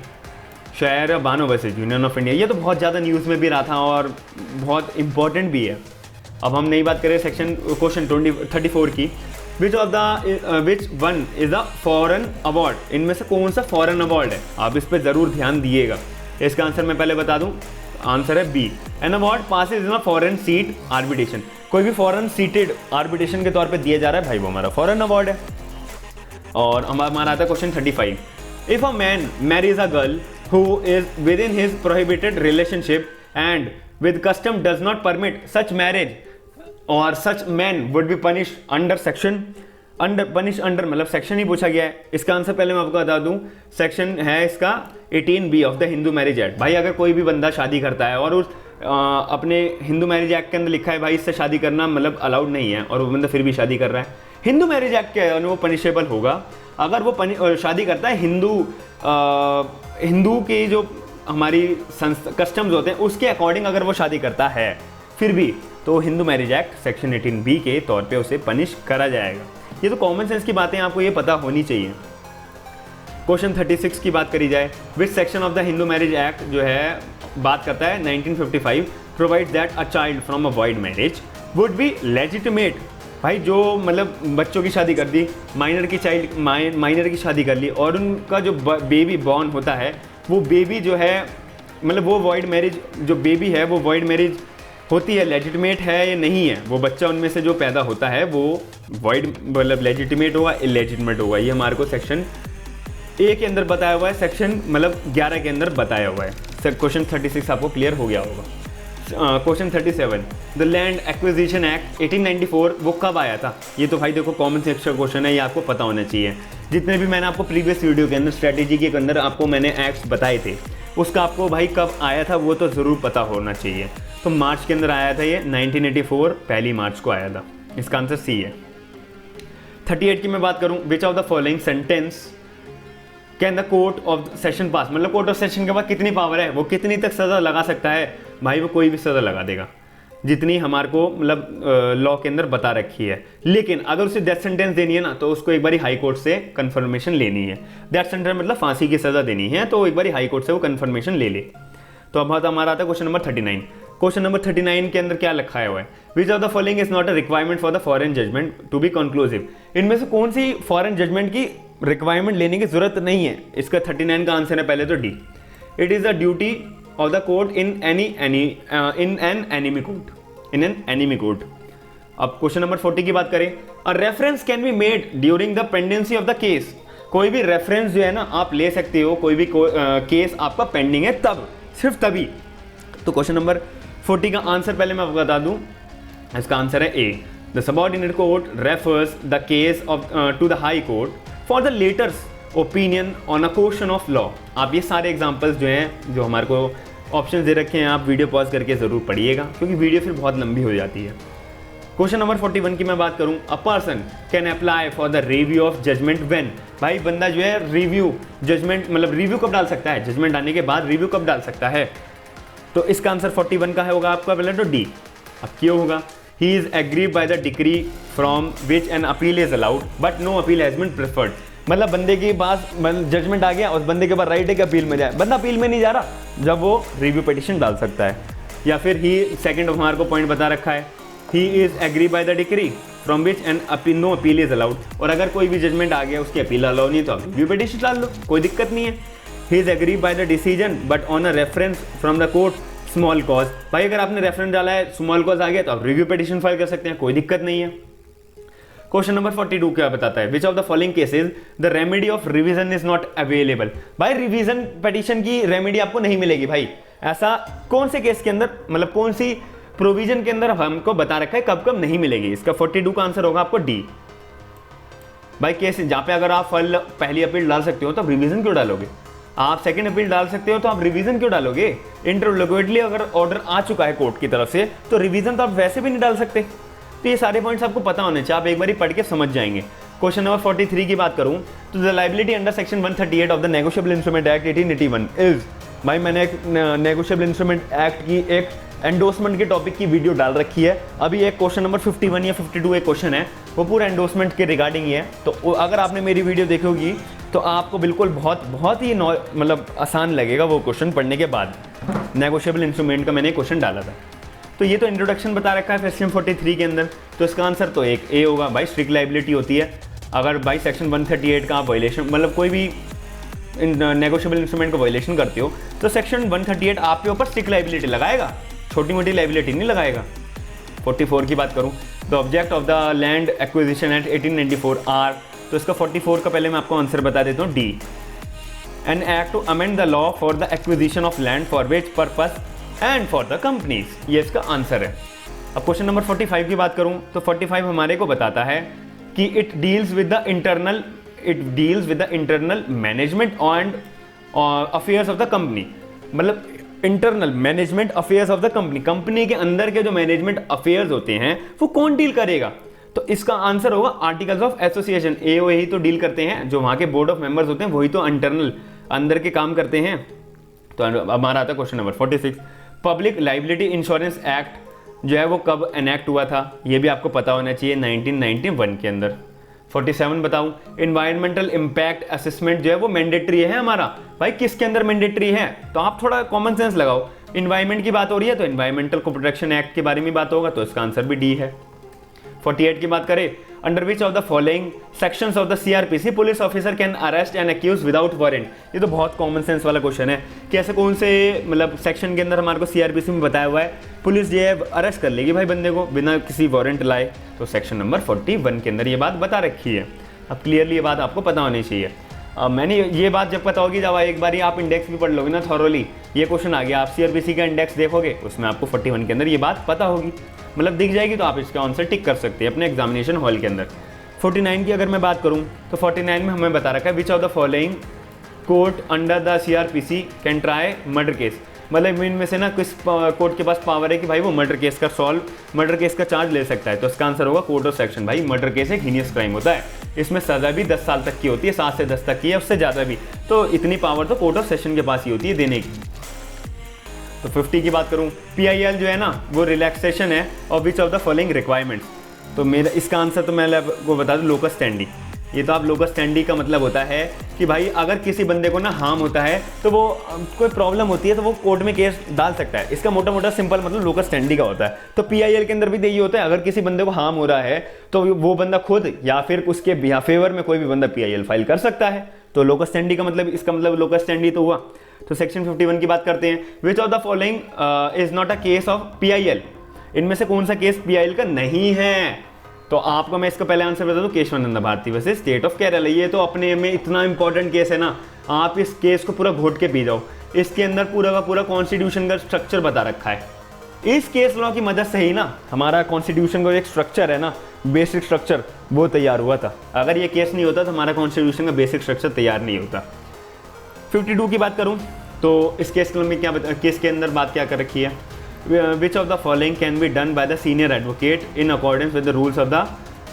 शायर Bano versus union of India. ये तो बहुत ज़्यादा न्यूज़ में भी रहा था और बहुत इंपॉर्टेंट भी है। अब हम नई बात करें सेक्शन क्वेश्चन 34 की। Which one is a foreign award. इनमें से कौन सा फॉरेन अवार्ड है, आप इस पर ज़रूर ध्यान दिएगा। इसका आंसर मैं पहले बता दूं, आंसर है B, an award passes in a foreign seat arbitration. कोई भी फॉरेन सीटेड आर्बिट्रेशन के तौर पे दिया जा रहा है भाई, वो हमारा फॉरेन अवार्ड है। और हमारा आता है question 35। If a man Mary's a girl who is within his prohibited relationship and with custom does not permit such marriage or such man would be punished under मतलब सेक्शन ही पूछा गया है। इसका आंसर पहले मैं आपको बता दूं, सेक्शन है इसका 18B of the Hindu marriage act. भाई अगर कोई भी बंदा शादी करता है और उस अपने हिंदू मैरिज एक्ट के अंदर लिखा है भाई इससे शादी करना मतलब अलाउड नहीं है, और वो बंदा फिर भी शादी कर रहा है, हिंदू मैरिज एक्ट के अंदर वो पनिशेबल होगा। अगर वो शादी करता है हिंदू की जो हमारी कस्टम्स होते हैं उसके अकॉर्डिंग अगर वो शादी करता है फिर भी, तो Hindu marriage act section 18B के तौर पे उसे पनिश करा जाएगा। ये तो कॉमन सेंस की बातें आपको ये पता होनी चाहिए। क्वेश्चन 36 की बात करी जाए। विच section of the Hindu marriage act जो है बात करता है 1955 provides that a child from a void marriage would be legitimate. भाई जो मतलब बच्चों की शादी कर दी, माइनर की शादी कर ली और उनका जो बेबी बॉर्न होता है वो बेबी जो है मतलब वो वॉइड मैरिज जो बेबी है वो वॉइड मैरिज होती है, लेजिटिमेट है या नहीं है, वो बच्चा उनमें से जो पैदा होता है वो वॉइड मतलब लेजिटिमेट होगा इलेजिटिमेट होगा। ये हमारे को सेक्शन ए के अंदर बताया हुआ है, सेक्शन मतलब 11 के अंदर बताया हुआ है। क्वेश्चन 36 आपको क्लियर हो गया होगा। Question 37 the land acquisition act 1894 वो कब आया था। ये तो भाई देखो कॉमन सेंस का क्वेश्चन है, ये आपको पता होना चाहिए। जितने भी मैंने आपको प्रीवियस वीडियो के अंदर स्ट्रेटेजी के अंदर आपको मैंने एक्ट्स बताए थे उसका आपको भाई कब आया था वो तो ज़रूर पता होना चाहिए। तो मार्च के अंदर आया था ये 1984 पहली मार्च को आया था। इसका आंसर सी है। 38 की मैं बात करूँ, which of the following sentence can the court of session pass. मतलब कोर्ट ऑफ सेशन के बाद कितनी पावर है, वो कितनी तक सज़ा लगा सकता है। भाई वो कोई भी सज़ा लगा देगा जितनी हमारे को मतलब लॉ के अंदर बता रखी है। लेकिन अगर उसे डेथ सेंटेंस देनी है ना तो उसको एक बारी हाई कोर्ट से कंफर्मेशन लेनी है। डेथ सेंटेंस मतलब फांसी की सज़ा देनी है तो एक बारी हाई कोर्ट से वो कंफर्मेशन ले ले। तो अब हमारा आता है क्वेश्चन नंबर 39। क्वेश्चन नंबर 39 के अंदर क्या लिखा हुआ है, which of the following is not a requirement for the foreign judgement to be conclusive. इनमें से कौन सी फॉरेन जजमेंट की रिक्वायरमेंट लेने की जरूरत नहीं है। इसका 39 का आंसर है पहले तो D, it is the duty of the court in an enemy court. अब क्वेश्चन नंबर 40 की बात करें, a reference can be made during the pendency of the case. कोई भी रेफरेंस जो है ना आप ले सकते हो, कोई भी केस आपका पेंडिंग है तब, सिर्फ तभी। तो क्वेश्चन नंबर 40 का आंसर पहले मैं आपको बता दूं, इसका आंसर है A, the subordinate court refers the case of to the high court for the latter's opinion on a question of law. आप ये सारे एग्जांपल्स जो हैं जो हमारे को ऑप्शन दे रखे हैं आप वीडियो पॉज करके ज़रूर पढ़िएगा क्योंकि वीडियो फिर बहुत लंबी हो जाती है। क्वेश्चन नंबर 41 की मैं बात करूं, a person can apply for the review of judgement when. भाई बंदा जो है रिव्यू जजमेंट मतलब रिव्यू कब डाल सकता है, जजमेंट आने के बाद रिव्यू कब डाल सकता है। तो इसका आंसर 41 का होगा आपका पहले तो डी। अब क्यों होगा, he is aggrieved by the decree from which an appeal is allowed but no appeal has been preferred. मतलब बंदे के पास जजमेंट आ गया और बंदे के पास राइट है कि अपील में जाए, बंदा अपील में नहीं जा रहा, जब वो रिव्यू पिटीशन डाल सकता है। या फिर ही सेकंड हमारे को पॉइंट बता रखा है, he is aggrieved by the decree from which an appeal no appeal is allowed. और अगर कोई भी जजमेंट आ गया उसकी अपील अलाउ नहीं तो आप रिव्यू पिटीशन डाल लो, कोई दिक्कत नहीं है। He is aggrieved by the decision but on a reference from the court small cause. भाई अगर आपने रेफरेंस डाला है स्मॉल कॉज आ गया तो आप रिव्यू पिटीशन फाइल कर सकते हैं, कोई दिक्कत नहीं है। क्वेश्चन नंबर 42 क्या बताता है, which of the following cases the remedy of revision is not available. भाई रिवीजन पिटीशन की रेमेडी आपको नहीं मिलेगी भाई, ऐसा कौन से केस के अंदर, मतलब कौन सी प्रोविजन के अंदर हमको बता रखा है कब कब नहीं मिलेगी। इसका 42 का आंसर होगा आपको डी। भाई केस जहां पे अगर आप फल पहली अपील डाल सकते हो तो आप रिवीजन क्यों डालोगे, आप सेकंड अपील डाल सकते हो तो आप रिवीजन क्यों डालोगे। इंटरलोक्युटली अगर ऑर्डर आ चुका है कोर्ट की तरफ से तो रिवीजन तो आप वैसे भी नहीं डाल सकते। तो ये सारे पॉइंट्स आपको पता होने चाहिए, आप एक बार पढ़ के समझ जाएंगे। क्वेश्चन नंबर 43 की बात करूं तो the liability under section 138 of the negotiable instrument act 1881 is. भाई मैंने एक नेगोशिएबल इंस्ट्रूमेंट एक्ट की एक एंडोर्समेंट के टॉपिक की वीडियो डाल रखी है। अभी एक क्वेश्चन नंबर 51 या 52 एक क्वेश्चन है, वो पूरा एंडोर्समेंट के रिगार्डिंग ही है। तो अगर आपने मेरी वीडियो देखी होगी तो आपको बिल्कुल बहुत ही मतलब आसान लगेगा वो क्वेश्चन पढ़ने के बाद। नेगोशिएबल इंस्ट्रूमेंट का मैंने क्वेश्चन डाला था। तो ये तो इंट्रोडक्शन बता रखा है सेक्शन 43 के अंदर, तो इसका आंसर तो एक ए होगा। भाई स्ट्रिक्ट लायबिलिटी होती है अगर भाई सेक्शन 138 का आप वायलेशन, मतलब कोई भी नेगोशिएबल इंस्ट्रूमेंट का वायलेशन करते हो तो सेक्शन 138 आपके ऊपर स्ट्रिक्ट लायबिलिटी लगाएगा, छोटी मोटी लायबिलिटी नहीं लगाएगा। 44 की बात करूं the object of the land acquisition act 1894 are, तो इसका 44 का पहले मैं आपको आंसर बता देता हूँ D. An act to amend the law for the acquisition of land for which purpose and for the companies, ये इसका आंसर है। अब क्वेश्चन नंबर 45 की बात करूं तो 45 हमारे को बताता है कि it deals with the internal management and affairs of the company, मतलब internal management affairs of the company, company के अंदर के जो मैनेजमेंट अफेयर्स होते हैं वो कौन डील करेगा। तो इसका आंसर होगा आर्टिकल्स ऑफ एसोसिएशन, एओ ही तो डील करते हैं, जो वहां के बोर्ड ऑफ मेंबर्स होते हैं वही तो इंटरनल अंदर के काम करते हैं। तो हमारा आता है question number 46 public liability insurance act जो है वो कब एनेक्ट हुआ था, ये भी आपको पता होना चाहिए 1991 के अंदर। 47 बताऊं इन्वायरमेंटल इम्पैक्ट असेसमेंट जो है वो मैंडेटरी है हमारा। भाई किसके अंदर मैंडेटरी है, तो आप थोड़ा कॉमन सेंस लगाओ। इन्वायरमेंट की बात हो रही है तो इन्वायरमेंटल प्रोटेक्शन एक्ट के बारे में बात होगा, तो इसका आंसर भी डी है। 48 की बात करें under which of the following sections of the CrPC police officer can arrest and accused without warrant, ये तो बहुत कॉमन सेंस वाला क्वेश्चन है कि ऐसे कौन से मतलब सेक्शन के अंदर हमारे को सीआरपीसी में बताया हुआ है पुलिस जो है अरेस्ट कर लेगी भाई बंदे को बिना किसी वारंट लाए। तो सेक्शन नंबर 41 के अंदर ये बात बता रखी है। अब क्लियरली ये बात आपको पता होनी चाहिए। मैंने ये बात जब पता होगी जब एक बार आप इंडेक्स भी पढ़ लोगे ना थॉरोली, ये क्वेश्चन आ गया आप सीआरपीसी का इंडेक्स देखोगे उसमें आपको 41 के अंदर ये बात पता होगी, मतलब दिख जाएगी, तो आप इसका आंसर टिक कर सकते हैं अपने एग्जामिनेशन हॉल के अंदर। 49 की अगर मैं बात करूं तो 49 में हमें बता रखा है which of the following court under the CrPC can try murder case, मतलब इनमें से ना किस कोर्ट के पास पावर है कि भाई वो मर्डर केस का चार्ज ले सकता है। तो इसका आंसर होगा कोर्ट ऑफ सेक्शन। भाई मर्डर केस एक हीनियस क्राइम होता है, इसमें सजा भी 10 साल तक की होती है, 7 से 10 तक की है, उससे ज़्यादा भी, तो इतनी पावर तो कोर्ट ऑफ सेशन के पास ही होती है देने की। तो 50 की बात करूं PIL जो है ना वो रिलैक्सेशन है of which of the following requirements, तो मेरा इसका आंसर तो मैं आपको बता दूं लोकस स्टैंडी। ये तो आप लोकस स्टैंडी का मतलब होता है कि भाई अगर किसी बंदे को ना हार्म होता है तो वो कोई प्रॉब्लम होती है तो वो कोर्ट में केस डाल सकता है, इसका मोटा मोटा सिंपल मतलब लोकस स्टैंडी का होता है। तो PIL के अंदर भी यही होता है, अगर किसी बंदे को हार्म हो रहा है तो वो बंदा खुद या फिर उसके फेवर में कोई भी बंदा PIL फाइल कर सकता है। तो लोकस स्टैंडी का मतलब इसका मतलब लोकस स्टैंडी तो हुआ। तो सेक्शन 51 की बात करते हैं which of the following is not a case of PIL, इनमें से कौन सा केस PIL का नहीं है। तो आपको मैं इसका पहले आंसर बता दूं Keshavananda Bharati versus state of Kerala, ये तो अपने में इतना इंपॉर्टेंट केस है ना, आप इस केस को पूरा घोट के पी जाओ। इसके अंदर पूरा का पूरा कॉन्स्टिट्यूशन का स्ट्रक्चर बता रखा है। इस केस लॉ की मदद से ही ना हमारा कॉन्स्टिट्यूशन का एक स्ट्रक्चर है ना, बेसिक स्ट्रक्चर, वो तैयार हुआ था। अगर ये केस नहीं होता तो हमारा कॉन्स्टिट्यूशन का बेसिक स्ट्रक्चर तैयार नहीं होता। 52 की बात करूं तो इस केस में केस के अंदर बात क्या कर रखी है, which of the following can be done by the senior advocate in accordance with the rules of the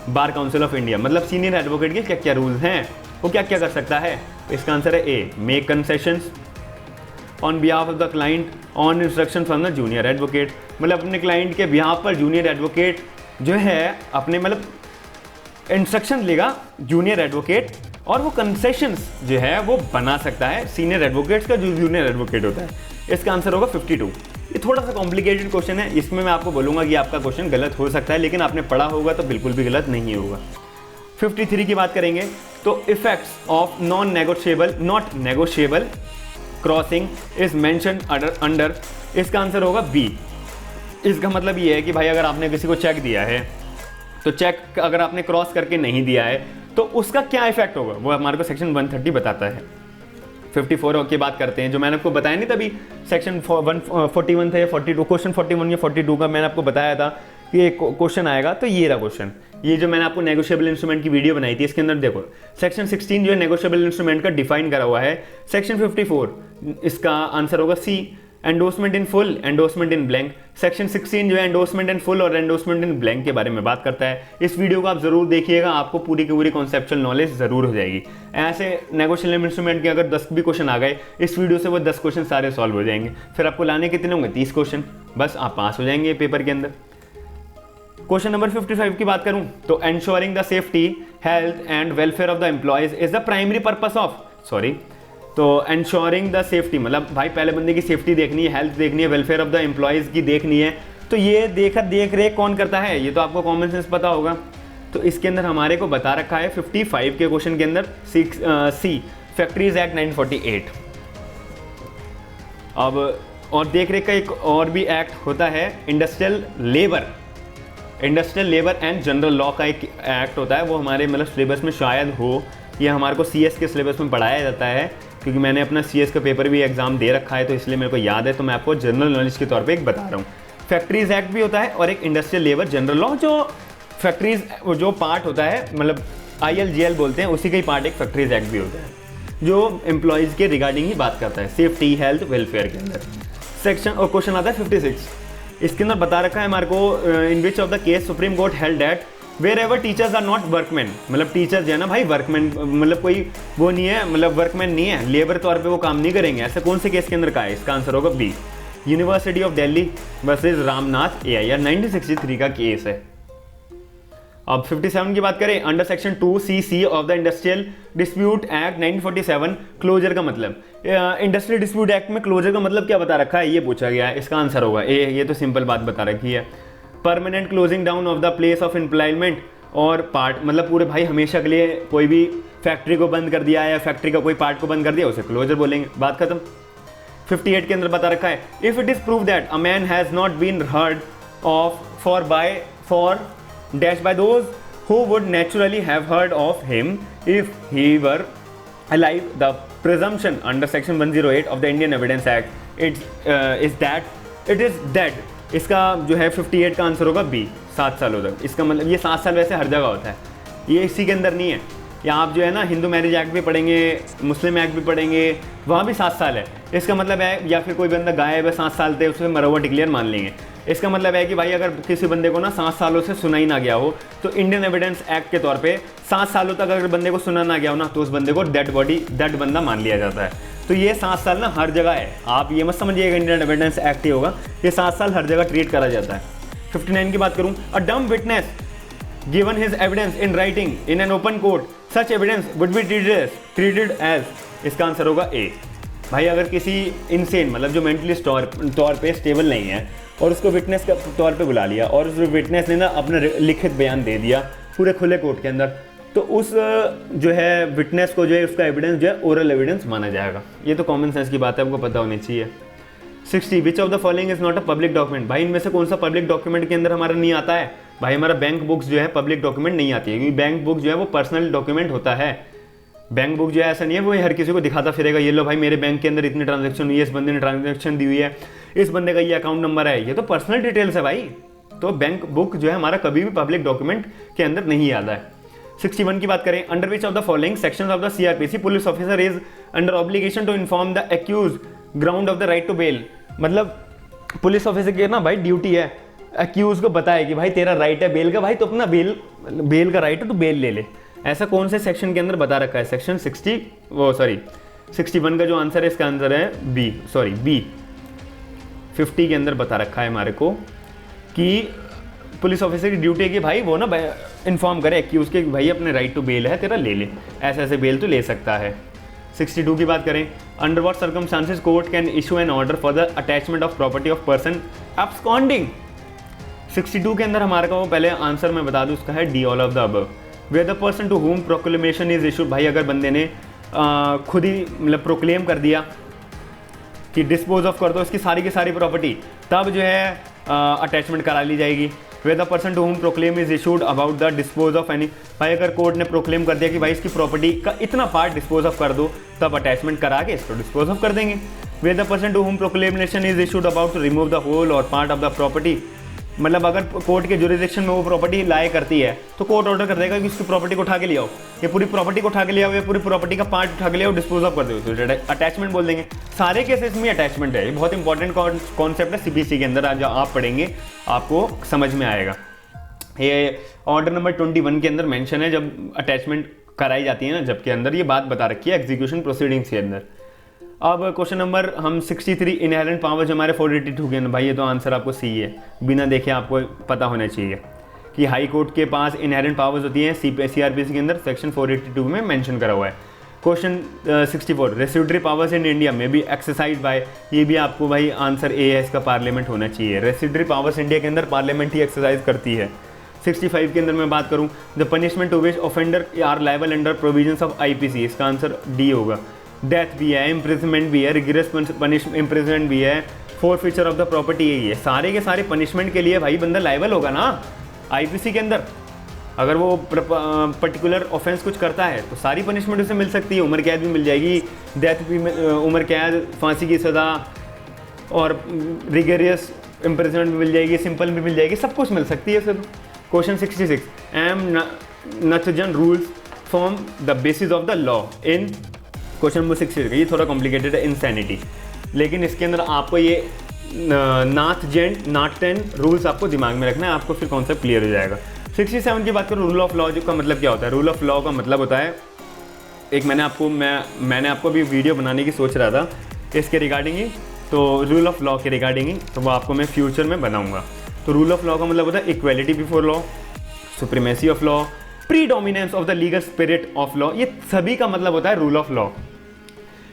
Bar Council of India, मतलब सीनियर एडवोकेट के क्या क्या रूल्स हैं, वो क्या क्या कर सकता है। इसका आंसर है A make concessions on behalf of the client on instruction from the junior advocate, मतलब अपने क्लाइंट के बिहाफ पर जूनियर एडवोकेट जो है अपने मतलब इंस्ट्रक्शन लेगा जूनियर एडवोकेट और वो कंसेशंस जो है वो बना सकता है सीनियर एडवोकेट्स का जो जूनियर एडवोकेट होता है। इसका आंसर होगा 52। ये थोड़ा सा कॉम्प्लिकेटेड क्वेश्चन है, इसमें मैं आपको बोलूँगा कि आपका क्वेश्चन गलत हो सकता है, लेकिन आपने पढ़ा होगा तो बिल्कुल भी गलत नहीं होगा। 53 की बात करेंगे तो effects of not negotiable crossing is mention under, इसका आंसर होगा बी। इसका मतलब ये है कि भाई अगर आपने किसी को चेक दिया है तो चेक अगर आपने क्रॉस करके नहीं दिया है तो उसका क्या इफेक्ट होगा वो हमारे को सेक्शन 130 बताता है। 54 की बात करते हैं, जो मैंने आपको बताया नहीं तभी सेक्शन 141 था या 42, क्वेश्चन 41 या 42 का मैंने आपको बताया था कि एक क्वेश्चन आएगा। तो ये रहा क्वेश्चन, ये जो मैंने आपको नेगोशिएबल इंस्ट्रूमेंट की वीडियो बनाई थी, इसके अंदर देखो सेक्शन 16 जो है नेगोशिएबल इंस्ट्रूमेंट का डिफाइन करा हुआ है। सेक्शन 54 इसका आंसर होगा C, endorsement in full, endorsement in blank. Section 16 जो है एंडोर्समेंट इन फुल और एंडोर्समेंट इन ब्लैंक के बारे में बात करता है। इस वीडियो को आप जरूर देखिएगा, आपको पूरी की पूरी कॉन्सेप्चुअल नॉलेज जरूर हो जाएगी। ऐसे नेगोशिएबल इंस्ट्रूमेंट के अगर 10 भी क्वेश्चन आ गए इस वीडियो से, वो 10 क्वेश्चन सारे सॉल्व हो जाएंगे। फिर आपको लाने कितने होंगे, 30 क्वेश्चन, बस आप पास हो जाएंगे पेपर के अंदर। क्वेश्चन नंबर 55 की बात करूं तो ensuring the safety, health and welfare of the employees is the primary purpose of, तो एंश्योरिंग द सेफ्टी मतलब भाई पहले बंदे की सेफ्टी देखनी है, हेल्थ देखनी है, वेलफेयर ऑफ द एम्प्लॉयज की देखनी है। तो ये देख रेख कौन करता है, ये तो आपको कॉमन सेंस पता होगा। तो इसके अंदर हमारे को बता रखा है 55 के क्वेश्चन के अंदर सी फैक्ट्रीज एक्ट 1948। अब और देख रेख का एक और भी एक्ट होता है industrial labour and general law का एक एक्ट होता है, वो हमारे मतलब सिलेबस में शायद हो, ये हमारे को सीएस के सिलेबस में पढ़ाया जाता है, क्योंकि मैंने अपना सीएस का पेपर भी एग्जाम दे रखा है तो इसलिए मेरे को याद है, तो मैं आपको जनरल नॉलेज के तौर पे एक बता रहा हूँ। फैक्ट्रीज एक्ट भी होता है और एक इंडस्ट्रियल लेबर जनरल लॉ, जो फैक्ट्रीज जो पार्ट होता है मतलब ILGL बोलते हैं, उसी का ही पार्ट एक फैक्ट्रीज एक्ट भी होता है, जो एम्प्लॉयज़ के रिगार्डिंग ही बात करता है, सेफ्टी हेल्थ वेलफेयर के अंदर। सेक्शन और क्वेश्चन आता है 56, इसके अंदर बता रखा है हमारे को in which of the case supreme court held that wherever teachers are not workman, मतलब टीचर्स जो है ना भाई वर्कमैन मतलब कोई वो नहीं है, मतलब वर्कमैन नहीं है, लेबर तौर पे वो काम नहीं करेंगे, ऐसे कौन से केस के अंदर का है, इसका आंसर होगा B, university of Delhi versus Ramnath AIR 1963 का केस है। अब 57 की बात करें, under section 2CC of the industrial dispute act 1947 closure का मतलब, इंडस्ट्रियल डिस्प्यूट एक्ट में क्लोजर का मतलब क्या बता रखा है, ये पूछा गया है, इसका आंसर होगा ए, ये तो सिंपल बात बता रखी है। Permanent closing down of the place of employment और पार्ट, मतलब पूरे भाई हमेशा के लिए कोई भी फैक्ट्री को बंद कर दिया या फैक्ट्री का कोई पार्ट को बंद कर दिया, उसे क्लोजर बोलेंगे, बात खत्म। 58 के अंदर बता रखा है, if it is prove that a man has not been heard of for dash by those who would naturally have heard of him if he were alive, the presumption under section 108 of the Indian Evidence Act is that it is dead। इसका जो है 58 का answer होगा B, 7 सालों तक। इसका मतलब ये 7 साल वैसे हर जगह होता है, ये इसी के अंदर नहीं है। यहाँ आप जो है ना हिंदू मैरिज एक्ट भी पढ़ेंगे, मुस्लिम एक्ट भी पढ़ेंगे, वहाँ भी 7 साल है। इसका मतलब है, या फिर कोई बंदा गायब है 7 साल थे, उसमें मरा हुआ डिक्लेयर मान लेंगे। इसका मतलब है कि भाई अगर किसी बंदे को ना 7 सालों से सुना ही ना गया हो तो इंडियन एविडेंस एक्ट के तौर पे 7 सालों तक अगर बंदे को सुना ना गया हो ना तो उस बंदे को डेड बंदा मान लिया जाता है। तो ये 7 साल ना हर जगह है, आप ये मत समझिएगा इंडियन एविडेंस एक्ट ही होगा, ये 7 साल हर जगह ट्रीट करा जाता है। 59 की बात करूँ, a dumb witness given his evidence in writing in an open court, such evidence would be treated as, इसका आंसर होगा ए। भाई अगर किसी इनसेन मतलब जो मेंटली तौर पे स्टेबल नहीं है और उसको विटनेस के तौर पे बुला लिया और उस विटनेस ने ना अपना लिखित बयान दे दिया पूरे खुले कोर्ट के अंदर, तो उस जो है विटनेस को जो है उसका एविडेंस जो है ओरल एविडेंस माना जाएगा। ये तो कॉमन सेंस की बात है, आपको पता होनी चाहिए। 60 विच of the following is not a public document, भाई इनमें से कौन सा पब्लिक डॉक्यूमेंट के अंदर हमारा नहीं आता है, भाई हमारा बैंक बुक्स जो है पब्लिक डॉक्यूमेंट नहीं आती है, क्योंकि बैंक बुक जो है वो पर्सनल डॉक्यूमेंट होता है। बैंक बुक जो है ऐसा नहीं है वो हर किसी को दिखाता फिरेगा, ये लो भाई मेरे बैंक के अंदर इतनी ट्रांजैक्शन हुई है, इस बंदे ने ट्रांजैक्शन दी हुई है, इस बंदे का ये अकाउंट नंबर है, ये तो पर्सनल डिटेल्स है भाई। तो बैंक बुक जो है हमारा कभी भी पब्लिक डॉक्यूमेंट के अंदर नहीं आता है। 61 की बात करें, under which of the following sections of the CRPC police officer is under obligation to inform the accused ground of the right to bail, मतलब पुलिस ऑफिसर की ना भाई ड्यूटी है एक्यूज को बताए कि भाई तेरा राइट है बेल का, भाई तो अपना बेल का राइट है तो बेल ले ले। ऐसा कौन से सेक्शन के अंदर बता रखा है, सेक्शन 61 का जो आंसर है इसका आंसर है बी 50 के अंदर बता रखा है हमारे को कि पुलिस ऑफिसर की ड्यूटी है कि भाई वो ना इन्फॉर्म करे एक्यूज के कि भाई अपने राइट टू बेल है तेरा, ले ले, ऐसे ऐसे बेल तो ले सकता है। 62 की बात करें, under what circumstances court can issue an order for the attachment of property of person absconding. 62 के अंदर हमारे को पहले आंसर मैं बता दूं, उसका है D all of the above. Where the person to whom proclamation is issued, भाई अगर बंदे ने खुद ही मतलब प्रोक्लेम कर दिया कि डिस्पोज ऑफ कर दो इसकी सारी की सारी प्रॉपर्टी, तब जो है अटैचमेंट करा ली जाएगी। Where the person to whom proclaim is issued about the dispose of any, भाई अगर कोर्ट ने प्रोक्लेम कर दिया कि भाई इसकी प्रॉपर्टी का इतना पार्ट डिस्पोज ऑफ कर दो, तब अटैचमेंट करा के इसको डिस्पोज ऑफ कर देंगे। Where the person to whom proclamation is issued about to remove the whole or part of the property, मतलब अगर कोर्ट के जुरिडिक्शन में वो प्रॉपर्टी लाए करती है तो कोर्ट ऑर्डर कर देगा कि उसकी प्रॉपर्टी को उठा के ले आओ, ये पूरी प्रॉपर्टी को उठा के ले आओ, ये पूरी प्रॉपर्टी का पार्ट उठा के ले आओ, डिस्पोज ऑफ कर दो, तो अटैचमेंट बोल देंगे। सारे केसेस में अटैचमेंट है, ये बहुत इंपॉर्टेंट कॉन्सेप्ट है सीबीसी के अंदर, जो आप पढ़ेंगे आपको समझ में आएगा। ये ऑर्डर नंबर 21 के अंदर मेंशन है जब अटैचमेंट कराई जाती है ना, जबकि अंदर ये बात बता रखी है एग्जीक्यूशन प्रोसीडिंग्स के अंदर। अब क्वेश्चन नंबर हम 63 इनहेरेंट पावर जो हमारे 482 के अंदर, भाई ये तो आंसर आपको सी है, बिना देखे आपको पता होना चाहिए कि हाई कोर्ट के पास इनहेरेंट पावर्स होती हैं सीआरपीसी के अंदर, सेक्शन 482 में मेंशन करा हुआ है। क्वेश्चन 64 रेसिड्यूटरी पावर्स इन इंडिया में भी एक्सरसाइज बाय, ये भी आपको भाई आंसर ए है इसका, पार्लियामेंट होना चाहिए। रेसिड्यूटरी पावर्स इंडिया के अंदर पार्लियामेंट ही एक्सरसाइज करती है। 65 के अंदर मैं बात करूं, the punishment to which offender are liable under provisions of IPC, इसका आंसर डी होगा। डेथ भी है, इम्प्रिजनमेंट भी है, रिग्रेस इम्प्रिजनमेंट भी है, फोरफीचर ऑफ द प्रॉपर्टी, यही है। सारे के सारे पनिशमेंट के लिए भाई बंदा लायबल होगा ना आईपीसी के अंदर। अगर वो पर्टिकुलर ऑफेंस कुछ करता है तो सारी पनिशमेंट उसे मिल सकती है, उम्र कैद भी मिल जाएगी, डेथ भी, उम्र कैद, फांसी की सज़ा और रिगेरियस इम्प्रिजनमेंट भी मिल जाएगी, सिंपल भी मिल जाएगी, सब कुछ मिल सकती है उसे। Question 66 M'Naghten rules form the basis of the law in, question number 66, ये थोड़ा कॉम्प्लिकेटेड है, इंसैनिटी, लेकिन इसके अंदर आपको ये नाथजन रूल्स आपको दिमाग में रखना है, आपको फिर कॉन्सेप्ट क्लियर हो जाएगा। 67 की बात करूँ, रूल ऑफ लॉ का मतलब क्या होता है? रूल ऑफ लॉ का मतलब होता है, एक मैंने आपको भी वीडियो बनाने की सोच रहा था इसके रिगार्डिंग ही, तो रूल ऑफ लॉ के रिगार्डिंग ही, तो वो आपको मैं फ्यूचर में बनाऊंगा। तो रूल ऑफ लॉ का मतलब होता है equality before law, supremacy of law, predominance of the legal spirit of law, ये सभी का मतलब होता है रूल ऑफ लॉ।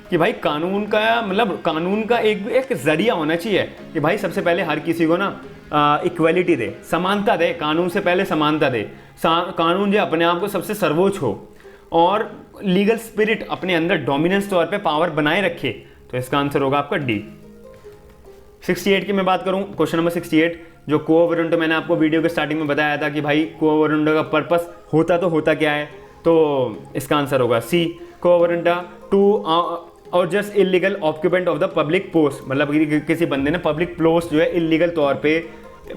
कि भाई कानून का मतलब कानून का एक जरिया होना चाहिए कि भाई सबसे पहले हर किसी को ना इक्वेलिटी दे, समानता दे, कानून से पहले समानता दे, कानून जो अपने आप को सबसे सर्वोच्च हो और लीगल स्पिरिट अपने अंदर डोमिनेंस तौर पे पावर बनाए रखे, तो इसका आंसर होगा आपका डी। 68 की मैं बात करूं, क्वेश्चन नंबर 68, जो क्वो वारंटो मैंने आपको वीडियो के स्टार्टिंग में बताया था कि भाई क्वो वारंटो का पर्पस होता क्या है, तो इसका आंसर होगा सी। क्वो वारंटा टू और just illegal occupant of the public post, मतलब किसी बंदे ने पब्लिक पोस्ट जो है इलीगल तौर पे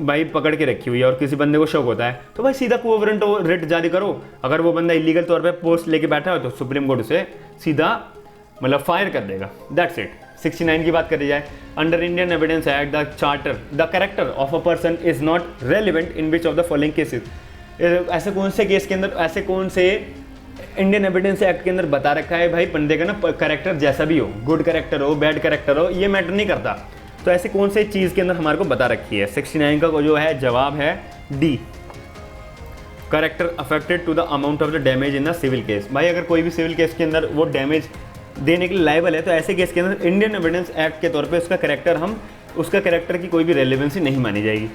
भाई पकड़ के रखी हुई है और किसी बंदे को शौक होता है, तो भाई सीधा क्वो वारंटो रिट जारी करो। अगर वो बंदा इलीगल तौर पे पोस्ट लेके बैठा है तो सुप्रीम कोर्ट उसे सीधा मतलब फायर कर देगा, दैट्स इट। 69 की बात करी जाए, under Indian evidence act the charter the character of a person is not relevant in which of the following cases, ऐसे कौन से केस के अंदर, ऐसे कौन से इंडियन एविडेंस एक्ट के अंदर बता रखा है भाई बंदे का ना कैरेक्टर जैसा भी हो, गुड कैरेक्टर हो, बैड कैरेक्टर हो, ये मैटर नहीं करता, तो ऐसे कौन से चीज़ के अंदर हमारे को बता रखी है? 69 का जो है जवाब है D, character affected to the amount of the damage in the civil case. भाई अगर कोई भी सिविल केस के अंदर वो डैमेज देने के लिए लायबल है तो ऐसे केस के अंदर इंडियन एविडेंस एक्ट के तौर पे उसका कैरेक्टर की कोई भी रेलेवेंसी नहीं मानी जाएगी।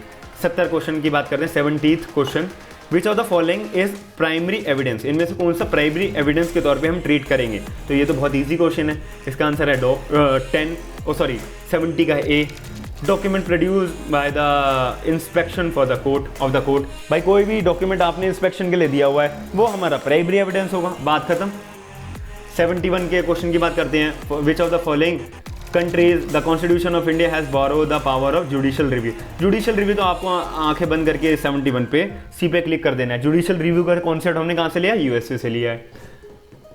70 क्वेश्चन की बात करते हैं, 70th question, which of the following is primary evidence, इनमें से कौन सा प्राइमरी एविडेंस के तौर पे हम ट्रीट करेंगे? तो ये तो बहुत इजी क्वेश्चन है, इसका आंसर है 70 का A, document produce by the inspection for the court of the court. भाई कोई भी डॉक्यूमेंट आपने इंस्पेक्शन के लिए दिया हुआ है वो हमारा प्राइमरी एविडेंस होगा, बात खत्म। 71 के क्वेश्चन की बात करते हैं, which of the following countries the constitution of India has borrow the power of judicial review. Judicial review तो आपको आंखें बंद करके 71 पे सी पे क्लिक कर देना है। जुडिशियल रिव्यू का कॉन्सेप्ट हमने कहाँ से लिया? यूएसए से लिया है।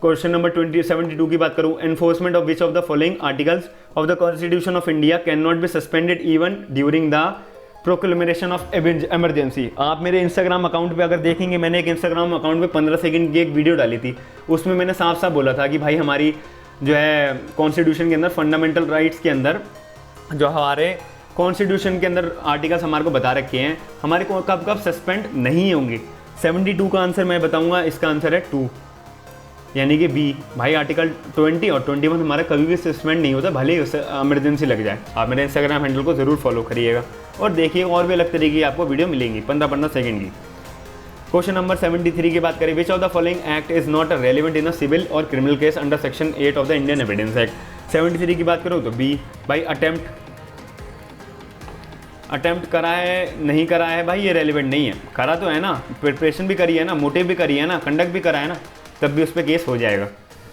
क्वेश्चन नंबर 72 की बात करूँ, enforcement of which of the following articles of the constitution of India can not be suspended even during the proclamation of emergency. आप मेरे इंस्टाग्राम अकाउंट पे अगर देखेंगे, मैंने एक इंस्टाग्राम अकाउंट पे 15 सेकंड की एक वीडियो डाली थी, उसमें मैंने साफ साफ बोला था कि भाई हमारी जो है कॉन्स्टिट्यूशन के अंदर फंडामेंटल राइट्स के अंदर जो हमारे कॉन्स्टिट्यूशन के अंदर आर्टिकल्स हमारे को बता रखे हैं, हमारे को कब कब सस्पेंड नहीं होंगे। 72 का आंसर मैं बताऊंगा, इसका आंसर है 2 यानी कि बी। भाई आर्टिकल 20 और 21 हमारा कभी भी सस्पेंड नहीं होता, भले ही उससे इमरजेंसी लग जाए। आप मेरे इंस्टाग्राम हैंडल को ज़रूर फॉलो करिएगा और देखिए और भी अलग तरीके की आपको वीडियो मिलेंगी 15-15 सेकंड की। क्वेश्चन नंबर 73 की बात करें, which of the following act is not relevant in a civil और criminal case under section 8 of the Indian evidence act. 73 की बात करो तो बी। भाई अटेम्प्ट करा है नहीं करा है भाई ये रेलिवेंट नहीं है, करा तो है ना, प्रिपरेशन भी करी है ना, मोटिव भी करी है ना, कंडक्ट भी करा है ना, तब भी उस पर केस हो जाएगा।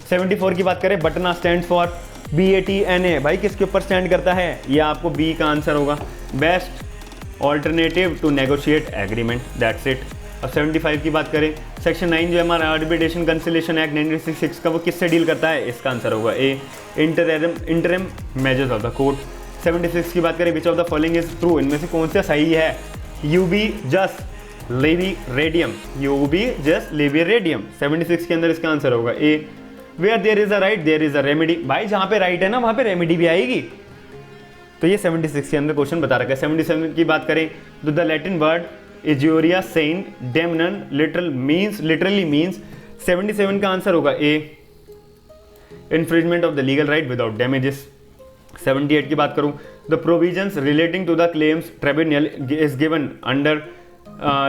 74 की बात करें, बटना स्टैंड फॉर BATNA, भाई किसके ऊपर स्टैंड करता है, ये आपको बी का आंसर होगा, best alternative to negotiate agreement, that's it. अब 75 की बात करें, सेक्शन 9 जो है हमारा आर्बिट्रेशन कंसिलेशन एक्ट 1966 का, वो किससे डील करता है, इसका आंसर होगा A, interim measures of the court. 76 की बात करें, which of the following is true, इनमें से कौन सा सही है, ubi jus ibi remedium, ubi jus ibi remedium. 76 के अंदर इसका आंसर होगा A, where there is a right there is a remedy, भाई जहां पे राइट है ना वहां पे रेमेडी भी आएगी, तो ये 76 के अंदर क्वेश्चन बता रखा है। 77 की बात करें तो the Latin word injuria sine damno literally means, 77 का आंसर होगा A, infringement of the legal right without damages. 78 की बात करूं, the provisions relating to the claims tribunal is given under,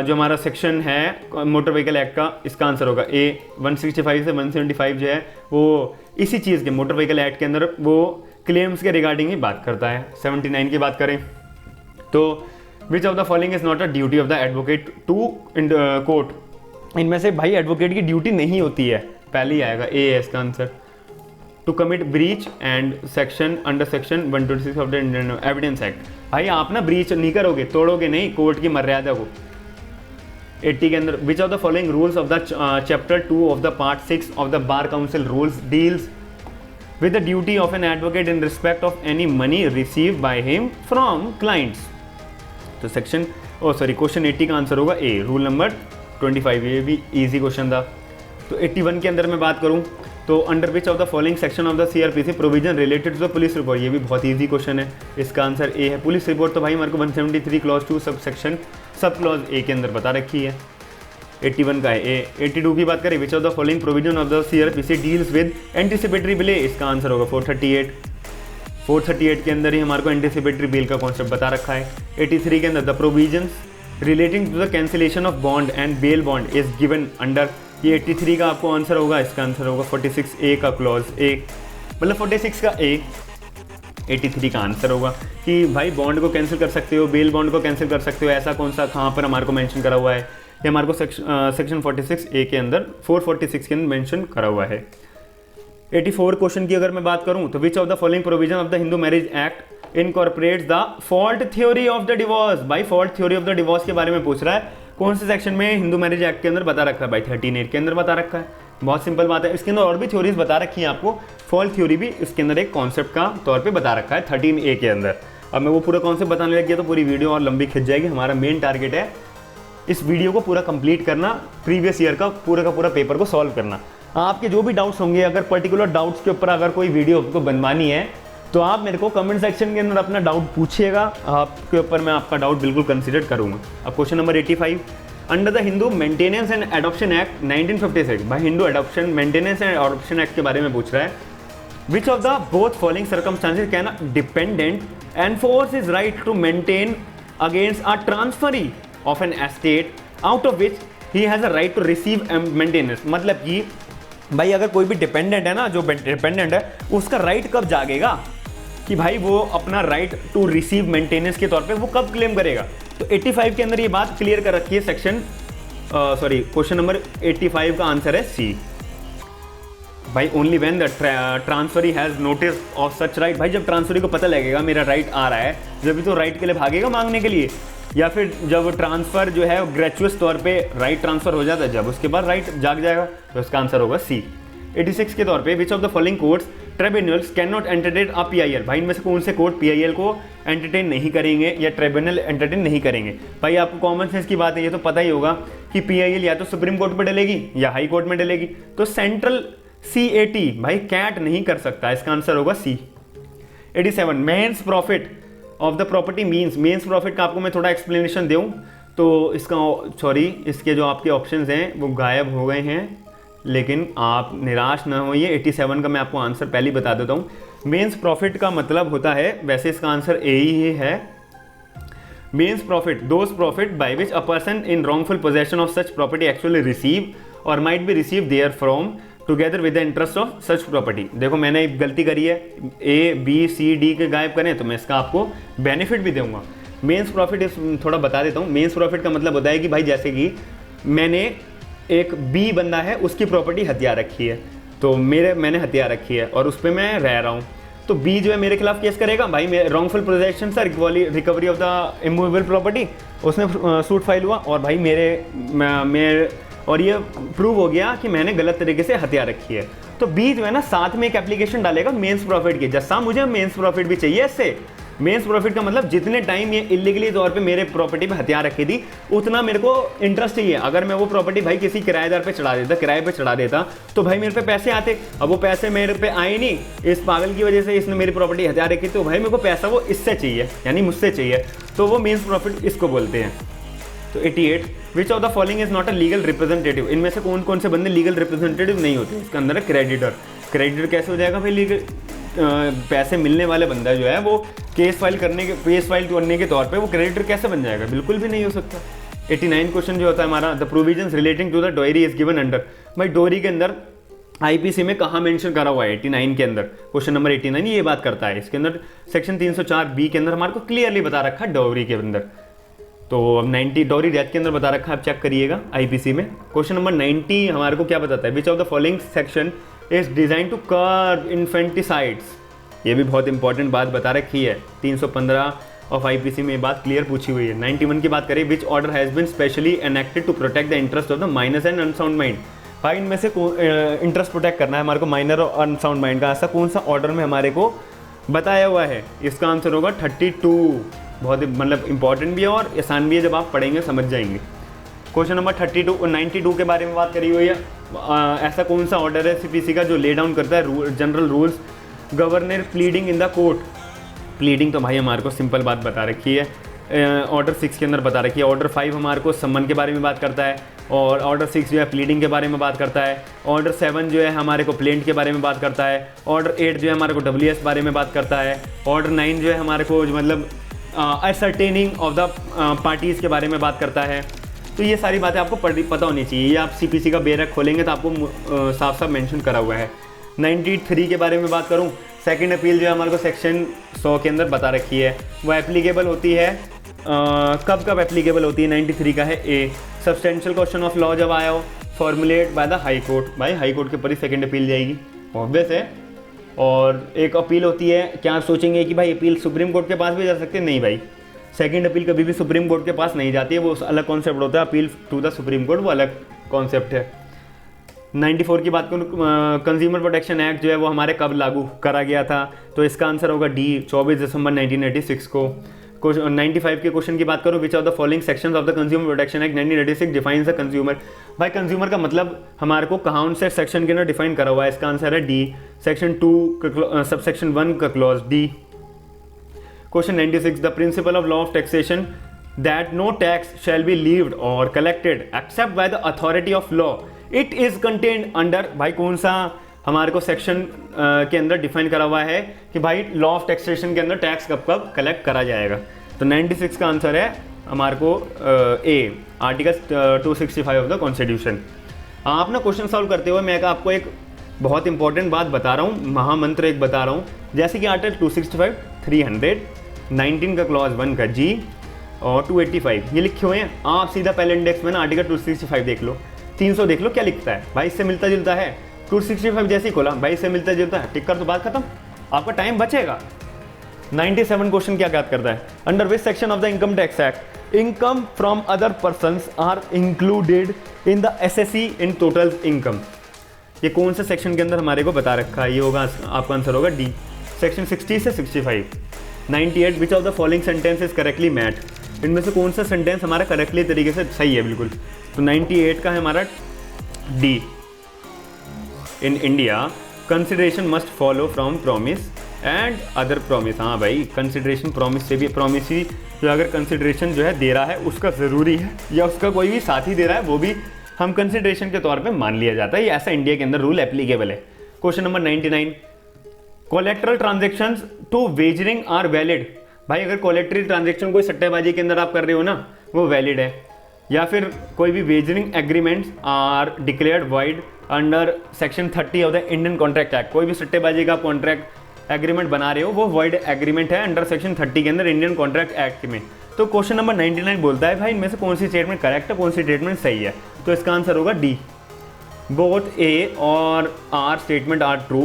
जो हमारा सेक्शन है मोटर व्हीकल एक्ट का, इसका आंसर होगा ए। 165 से 175 जो है वो इसी चीज़ के मोटर व्हीकल एक्ट के अंदर वो क्लेम्स के रिगार्डिंग ही बात करता है। 79 की बात करें तो which of the following is not a duty of the advocate to court, इनमें से भाई एडवोकेट की ड्यूटी नहीं होती है, पहले ही आएगा ए है इसका answer, to commit breach and section under section 126 of the Indian evidence act, भाई आप ना ब्रीच नहीं करोगे, तोड़ोगे नहीं कोर्ट की मर्यादा को। 80 के अंदर, विच of the following rules of the chapter 2 of the part 6 of the Bar council rules deals with the duty of an advocate in respect of any money received by him from clients, तो section question 80 का answer होगा ए, rule number 25, ये भी easy question था। तो 81 के अंदर मैं बात करूं तो under which of the following section of the CRPC provision related to the police report, ये भी बहुत इजी क्वेश्चन है, इसका आंसर ए है। पुलिस रिपोर्ट तो भाई हमारे को 173 क्लॉज 2 सब क्लॉज ए के अंदर बता रखी है, 81 का है ए। 82 की बात करें, which of the following provision of the CRPC deals with anticipatory bill, इसका आंसर होगा 438 के अंदर ही हमारे को एंटीसिपेटरी बिल का कॉन्सेप्ट बता रखा है। 83 के अंदर the provisions relating to the cancellation of bond and bail bond is given under, ये 83 का आपको आंसर होगा, इसका आंसर होगा 46 ए का क्लॉज ए, मतलब 46 का ए 83 का आंसर होगा कि भाई बॉन्ड को कैंसिल कर सकते हो, बेल बॉन्ड को कैंसिल कर सकते हो, ऐसा कौन सा कहाँ पर हमारे को मेंशन करा हुआ है, ये हमारे को सेक्शन 46 ए के अंदर 446 के अंदर मेंशन करा हुआ है। 84 क्वेश्चन की अगर मैं बात करूं तो which of the following provision of the Hindu marriage act incorporates the fault theory of the divorce, भाई fault theory of the divorce के बारे में पूछ रहा है, कौन से सेक्शन में हिंदू मैरिज एक्ट के अंदर बता रखा है, भाई 13A के अंदर बता रखा है, बहुत सिंपल बात है। इसके अंदर और भी थ्योरीज बता रखी हैं आपको, फॉल्ट थ्योरी भी इसके अंदर एक कॉन्सेप्ट का तौर पे बता रखा है 13A के अंदर। अब मैं वो पूरा कॉन्सेप्ट बताने लग गया तो पूरी वीडियो और लंबी खिंच जाएगी, हमारा मेन टारगेट है इस वीडियो को पूरा कंप्लीट करना, प्रीवियस ईयर का पूरा पेपर को सॉल्व करना। आपके जो भी डाउट्स होंगे, अगर पर्टिकुलर डाउट्स के ऊपर अगर कोई वीडियो आपको बनवानी है तो आप मेरे को कमेंट सेक्शन के अंदर अपना डाउट पूछिएगा, आपके ऊपर मैं आपका डाउट बिल्कुल कंसीडर करूंगा। अब question number 85, under the Hindu maintenance and adoption act 1956, भाई Hindu adoption maintenance and adoption act के बारे में पूछ रहा है, which of the both following circumstances can dependent enforce his right to maintain against a transferee of an estate out of which he has a right to receive maintenance, मतलब कि भाई अगर कोई भी डिपेंडेंट है ना, जो डिपेंडेंट है उसका राइट कब जागेगा कि भाई वो अपना राइट टू रिसीव मेंटेनेंस के तौर पे वो कब क्लेम करेगा। तो 85 के अंदर ये बात क्लियर कर रखी है, क्वेश्चन नंबर 85 का आंसर है सी, भाई only when the transferee has notice of such right, भाई जब ट्रांसफरी को पता लगेगा मेरा राइट आ रहा है, जब तो राइट के लिए भागेगा मांगने के लिए, या फिर जब ट्रांसफर जो है ग्रेचुअस तौर पे राइट ट्रांसफर हो जाता है जब, उसके बाद राइट जाग जाएगा, तो इसका आंसर होगा सी। 86 के तौर पे विच of the following courts tribunals can not entertain a PIL, भाई इनमें से कौन से कोर्ट PIL को एंटरटेन नहीं करेंगे या ट्रिब्यूनल एंटरटेन नहीं करेंगे। भाई आपको कॉमन सेंस की बात है, ये तो पता ही होगा कि PIL या तो सुप्रीम कोर्ट में डलेगी या हाई कोर्ट में डलेगी, तो सेंट्रल CAT भाई कैट नहीं कर सकता, इसका आंसर होगा C. 87 mesne profit of the property means, mesne profit का आपको मैं थोड़ा एक्सप्लेनेशन दूं तो इसका इसके जो आपके ऑप्शंस हैं वो गायब हो गए हैं, लेकिन आप निराश ना होइए, 87 का मैं आपको आंसर पहले ही बता देता हूँ। मेंस प्रॉफिट का मतलब होता है, वैसे इसका आंसर ए ही है, mesne profit those profit by which a person in wrongful possession of such property actually receive और might be receive therefrom together with the interest of such property. देखो मैंने एक गलती करी है, A B C D के गायब करें तो मैं इसका आपको बेनिफिट भी दूंगा, मेंस प्रॉफिट थोड़ा बता देता हूँ। मेंस प्रॉफिट का मतलब होता है कि भाई जैसे कि मैंने एक बी बंदा है, उसकी प्रॉपर्टी हथियार रखी है, तो मैंने हथियार रखी है और उस पर मैं रह रहा हूँ, तो बी जो है मेरे खिलाफ केस करेगा, भाई मैं wrongful possession sir, recovery of the immovable property, उसमें सूट फाइल हुआ और भाई मैं और ये प्रूव हो गया कि मैंने गलत तरीके से हथियार रखी है, तो बी जो है ना साथ में एक एप्लीकेशन डालेगा मेंस प्रॉफिट की, जैसा मुझे मेंस प्रॉफिट भी चाहिए इससे। मेंस प्रॉफिट का मतलब जितने टाइम ये इलीगली तौर पे मेरे प्रॉपर्टी पे हथियार रखी थी उतना मेरे को इंटरेस्ट चाहिए। अगर मैं वो प्रॉपर्टी भाई किसी किराएदार पे चढ़ा देता, किराए पे चढ़ा देता, तो भाई मेरे पे पैसे आते। अब वो पैसे मेरे पे आए नहीं, इस पागल की वजह से इसने मेरी प्रॉपर्टी हथियार रखी, तो भाई मेरे को पैसा वो इससे चाहिए, यानी मुझसे चाहिए, तो वो मेंस प्रॉफिट इसको बोलते हैं। तो 88, विच of the following is not a legal representative, इनमें से कौन कौन से बंदे लीगल रिप्रेजेंटेटिव नहीं होते। इसके अंदर है क्रेडिटर। क्रेडिटर कैसे हो जाएगा भाई लीगल, पैसे मिलने वाले बंदा जो है वो केस फाइल करने के तौर पे वो क्रेडिटर कैसे बन जाएगा, बिल्कुल भी नहीं हो सकता। 89 क्वेश्चन जो होता है हमारा, the provisions relating to the dowry is given under, भाई डोरी के अंदर आईपीसी में कहाँ मेंशन करा हुआ है 89 के अंदर, क्वेश्चन नंबर 89 ये बात करता है। इसके अंदर सेक्शन 304 बी के अंदर हमारे को क्लियरली बता रखा है डोरी के अंदर। तो अब 90 डोरी डेथ के अंदर बता रखा है, आप चेक करिएगा आईपीसी में। क्वेश्चन नंबर 90 हमारे को क्या बताता है, which of the following section is design to curb infanticides, ये भी बहुत इंपॉर्टेंट बात बता रखी है। 315 ऑफ आईपीसी में ये बात क्लियर पूछी हुई है। 91 की बात करें, which order has been specially enacted to protect the interest of the minors and unsound mind, भाई इनमें से इंटरेस्ट प्रोटेक्ट करना है हमारे को माइनर और अनसाउंड माइंड का, ऐसा कौन सा ऑर्डर में हमारे को बताया हुआ है। इसका आंसर होगा 32, बहुत मतलब इंपॉर्टेंट भी है और आसान भी है, जब आप पढ़ेंगे समझ जाएंगे। क्वेश्चन नंबर 92 के बारे में बात करी हुई है, ऐसा कौन सा ऑर्डर है सीपीसी का जो ले डाउन करता है general rules governor pleading in the court. Pleading तो भाई हमारे को सिंपल बात बता रखी है, ऑर्डर 6 के अंदर बता रखी है। ऑर्डर 5 हमारे को सम्मन के बारे में बात करता है, और ऑर्डर 6 जो है प्लीडिंग के बारे में बात करता है। ऑर्डर 7 जो है हमारे को प्लेंट के बारे में बात करता है। ऑर्डर 8 जो है हमारे को WS बारे में बात करता है। ऑर्डर 9 जो है हमारे को मतलब असर्टेनिंग ऑफ द पार्टीज़ के बारे में बात करता है। तो ये सारी बातें आपको पता होनी चाहिए, ये आप सीपीसी का बेरक खोलेंगे तो आपको साफ साफ मेंशन करा हुआ है। 93 के बारे में बात करूं, सेकंड अपील जो है हमारे को सेक्शन 100 के अंदर बता रखी है, वो एप्लीकेबल होती है कब एप्लीकेबल होती है। 93 का है ए, सब्सटेंशियल क्वेश्चन ऑफ लॉ जब आया हो formulate by the high court, भाई हाई कोर्ट के ऊपर ही सेकंड अपील जाएगी, ऑब्वियस है। और एक अपील होती है, क्या आप सोचेंगे कि भाई अपील सुप्रीम कोर्ट के पास भी जा सकते हैं, नहीं भाई, सेकंड अपील कभी भी सुप्रीम कोर्ट के पास नहीं जाती है, वो अलग कॉन्सेप्ट होता है। Appeal to the supreme court वो अलग कॉन्सेप्ट है। 94 की बात करूँ, कंज्यूमर प्रोटेक्शन एक्ट जो है वो हमारे कब लागू करा गया था, तो इसका आंसर होगा डी, 24 दिसंबर 1986 को। 95 के क्वेश्चन की बात करूँ, which of the following sections of the consumer protection act 1986 defines the consumer, भाई कंज्यूमर का मतलब हमारे को कहाँ से सेक्शन के अंदर डिफाइन करा हुआ है, इसका आंसर है डी, सेक्शन 2 सबसेक्शन 1 का clause D. Question 96, the principle of law of taxation that no tax shall be levied और collected except by the authority of law, it is contained under, भाई कौन सा हमारे को सेक्शन के अंदर डिफाइन करा हुआ है कि भाई लॉ ऑफ टैक्सेशन के अंदर टैक्स कब कब कलेक्ट करा जाएगा। तो 96 का आंसर है हमारे को ए, आर्टिकल 265 ऑफ द कॉन्स्टिट्यूशन। आप ना क्वेश्चन सॉल्व करते हुए मैं आपको एक बहुत इंपॉर्टेंट बात बता रहा हूँ, महामंत्र एक बता रहा हूँ, जैसे कि आर्टिकल 265, 300, 19 का क्लॉज 1 का जी और 285 ये लिखे हुए हैं। आप सीधा पहले इंडेक्स में ना आर्टिकल 265 देख लो, 300 देख लो क्या लिखता है, भाई इससे मिलता जुलता है। 265 जैसे ही खोला, भाई इससे मिलता जुलता है, टिक कर तो बात खत्म, आपका टाइम बचेगा। 97 क्वेश्चन क्या याद करता है, under which section of the income tax act income from other persons are included in the assessee's in total income, ये कौन से सेक्शन के अंदर हमारे को बता रखा है, ये होगा आपका आंसर होगा डी, सेक्शन 60 से 65। 98, which of the following sentence is correctly matched, इनमें से कौन सा सेंटेंस हमारा करेक्टली तरीके से सही है बिल्कुल, तो 98 का है हमारा D, in India consideration must follow from promise and other promise. हाँ भाई, कंसिडरेशन प्रॉमिस से भी, प्रॉमिस ही जो अगर कंसिडरेशन जो है दे रहा है उसका ज़रूरी है, या उसका कोई भी साथी दे रहा है वो भी हम कंसिडरेशन के तौर पे मान लिया जाता है, ये ऐसा इंडिया के अंदर रूल एप्लीकेबल है। Question number 99, collateral transactions to wagering are valid, भाई अगर कोलेट्रल ट्रांजेक्शन कोई सट्टेबाजी के अंदर आप कर रहे हो ना वो वैलिड है, या फिर कोई भी wagering agreements are declared void under section 30 of the Indian contract act, कोई भी सट्टेबाजी का कॉन्ट्रैक्ट एग्रीमेंट बना रहे हो वो वाइड एग्रीमेंट है अंडर सेक्शन 30 के अंदर इंडियन कॉन्ट्रैक्ट एक्ट में, तो क्वेश्चन नंबर 99 बोलता है भाई इनमें से कौन सी स्टेटमेंट करेक्ट है, कौन सी स्टेटमेंट सही है। तो इसका आंसर होगा डी, बोथ ए और आर स्टेटमेंट आर ट्रू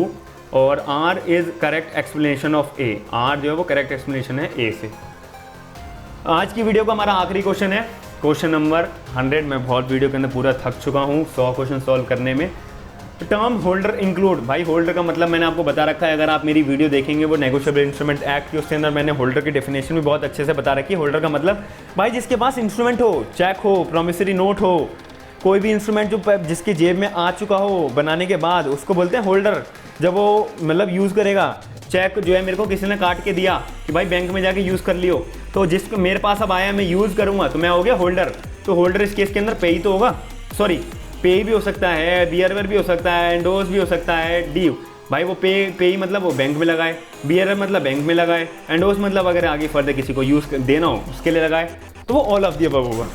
और R is correct explanation of A. R जो है वो करेक्ट एक्सप्लेनेशन है ए से। आज की वीडियो का हमारा आखिरी क्वेश्चन है क्वेश्चन नंबर 100। मैं बहुत वीडियो के अंदर पूरा थक चुका हूँ 100 क्वेश्चन सॉल्व करने में। टर्म होल्डर इंक्लूड, भाई होल्डर का मतलब मैंने आपको बता रखा है, अगर आप मेरी वीडियो देखेंगे वो नेगोशिएबल इंस्ट्रूमेंट एक्ट की, उसके अंदर मैंने होल्डर की डेफिनेशन भी बहुत अच्छे से बता रखी है। होल्डर का मतलब भाई जिसके पास इंस्ट्रूमेंट हो, चेक हो, प्रॉमिसरी नोट हो, कोई भी इंस्ट्रूमेंट जो जिसके जेब में आ चुका हो बनाने के बाद, उसको बोलते हैं होल्डर। जब वो मतलब यूज़ करेगा, चेक जो है मेरे को किसी ने काट के दिया कि भाई बैंक में जाके यूज़ कर लियो, तो जिसको मेरे पास अब आया मैं यूज़ करूँगा तो मैं हो गया होल्डर। तो होल्डर इस केस के अंदर पे ही तो होगा, सॉरी पे भी हो सकता है, बियरर भी हो सकता है, एंडोस भी हो सकता है, डी। भाई वो पे ही मतलब वो बैंक में लगाए, बियरर मतलब बैंक में लगाए, एंडोस मतलब अगर आगे फर्दर किसी को यूज़ देना हो उसके लिए लगाए, तो वो ऑल ऑफ द अबव होगा।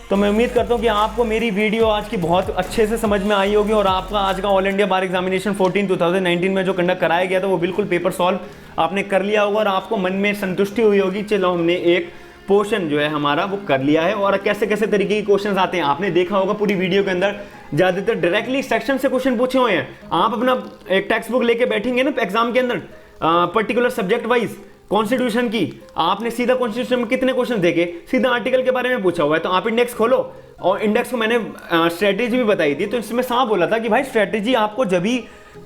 तो मैं उम्मीद करता हूँ कि आपको मेरी वीडियो आज की बहुत अच्छे से समझ में आई होगी और आपका आज का ऑल इंडिया बार एग्जामिनेशन 2019 में जो कंडक्ट कराया गया था वो बिल्कुल पेपर सॉल्व आपने कर लिया होगा और आपको मन में संतुष्टि हुई होगी, चलो हमने एक पोर्शन जो है हमारा वो कर लिया है। और कैसे कैसे तरीके के क्वेश्चंस आते हैं आपने देखा होगा पूरी वीडियो के अंदर, ज़्यादातर डायरेक्टली सेक्शन से क्वेश्चन पूछे हुए हैं। आप अपना एक टेक्स्ट बुक लेके बैठेंगे ना एग्जाम के अंदर पर्टिकुलर सब्जेक्ट वाइज कॉन्स्टिट्यूशन की, आपने सीधा कॉन्स्टिट्यूशन में कितने क्वेश्चन देखे, सीधा आर्टिकल के बारे में पूछा हुआ है, तो आप इंडेक्स खोलो। और इंडेक्स को मैंने स्ट्रेटेजी भी बताई थी, तो इसमें साफ बोला था कि भाई स्ट्रेटेजी आपको जब भी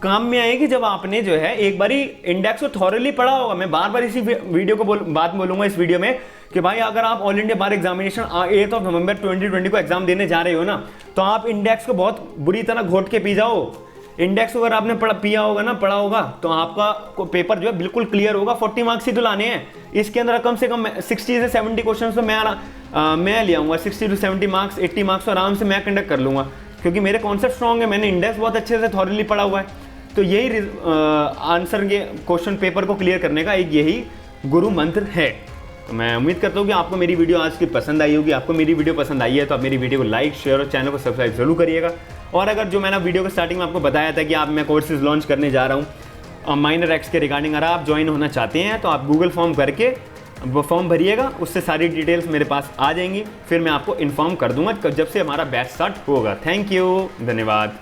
काम में आएगी जब आपने जो है एक बारी इंडेक्स को थॉरली पढ़ा होगा। मैं बार बार इसी वीडियो को बात बोलूंगा इस वीडियो में कि भाई अगर आप ऑल इंडिया बार एग्जामिनेशन 8 नवंबर 2020 को एग्जाम देने जा रहे हो ना, तो आप इंडेक्स को बहुत बुरी तरह घोट के पी जाओ। इंडेक्स अगर आपने पढ़ा होगा तो आपका पेपर जो है बिल्कुल क्लियर होगा। 40 मार्क्स ही तो लाने हैं, इसके अंदर कम से कम 60 से 70 क्वेश्चन तो मैं ले आऊँगा। 60 to 70 मार्क्स, 80 मार्क्स तो आराम से मैं कंडक्ट कर लूँगा, क्योंकि मेरे कॉन्सेप्ट स्ट्रॉन्ग है, मैंने इंडेक्स बहुत अच्छे से थॉरली पढ़ा हुआ है। तो यही आंसर के क्वेश्चन पेपर को क्लियर करने का एक यही गुरु मंत्र है। तो मैं उम्मीद करता हूँ कि आपको मेरी वीडियो आज की पसंद आई होगी। आपको मेरी वीडियो पसंद आई है तो आप मेरी वीडियो को लाइक, शेयर और चैनल को सब्सक्राइब जरूर करिएगा। और अगर जो मैंने वीडियो के स्टार्टिंग में आपको बताया था कि आप मैं कोर्सेज लॉन्च करने जा रहा हूँ माइनर एक्स के रिगार्डिंग, अगर आप ज्वाइन होना चाहते हैं तो आप गूगल फॉर्म करके वो फॉर्म भरिएगा, उससे सारी डिटेल्स मेरे पास आ जाएंगी, फिर मैं आपको इन्फॉर्म कर दूंगा जब से हमारा बैच स्टार्ट होगा। थैंक यू, धन्यवाद।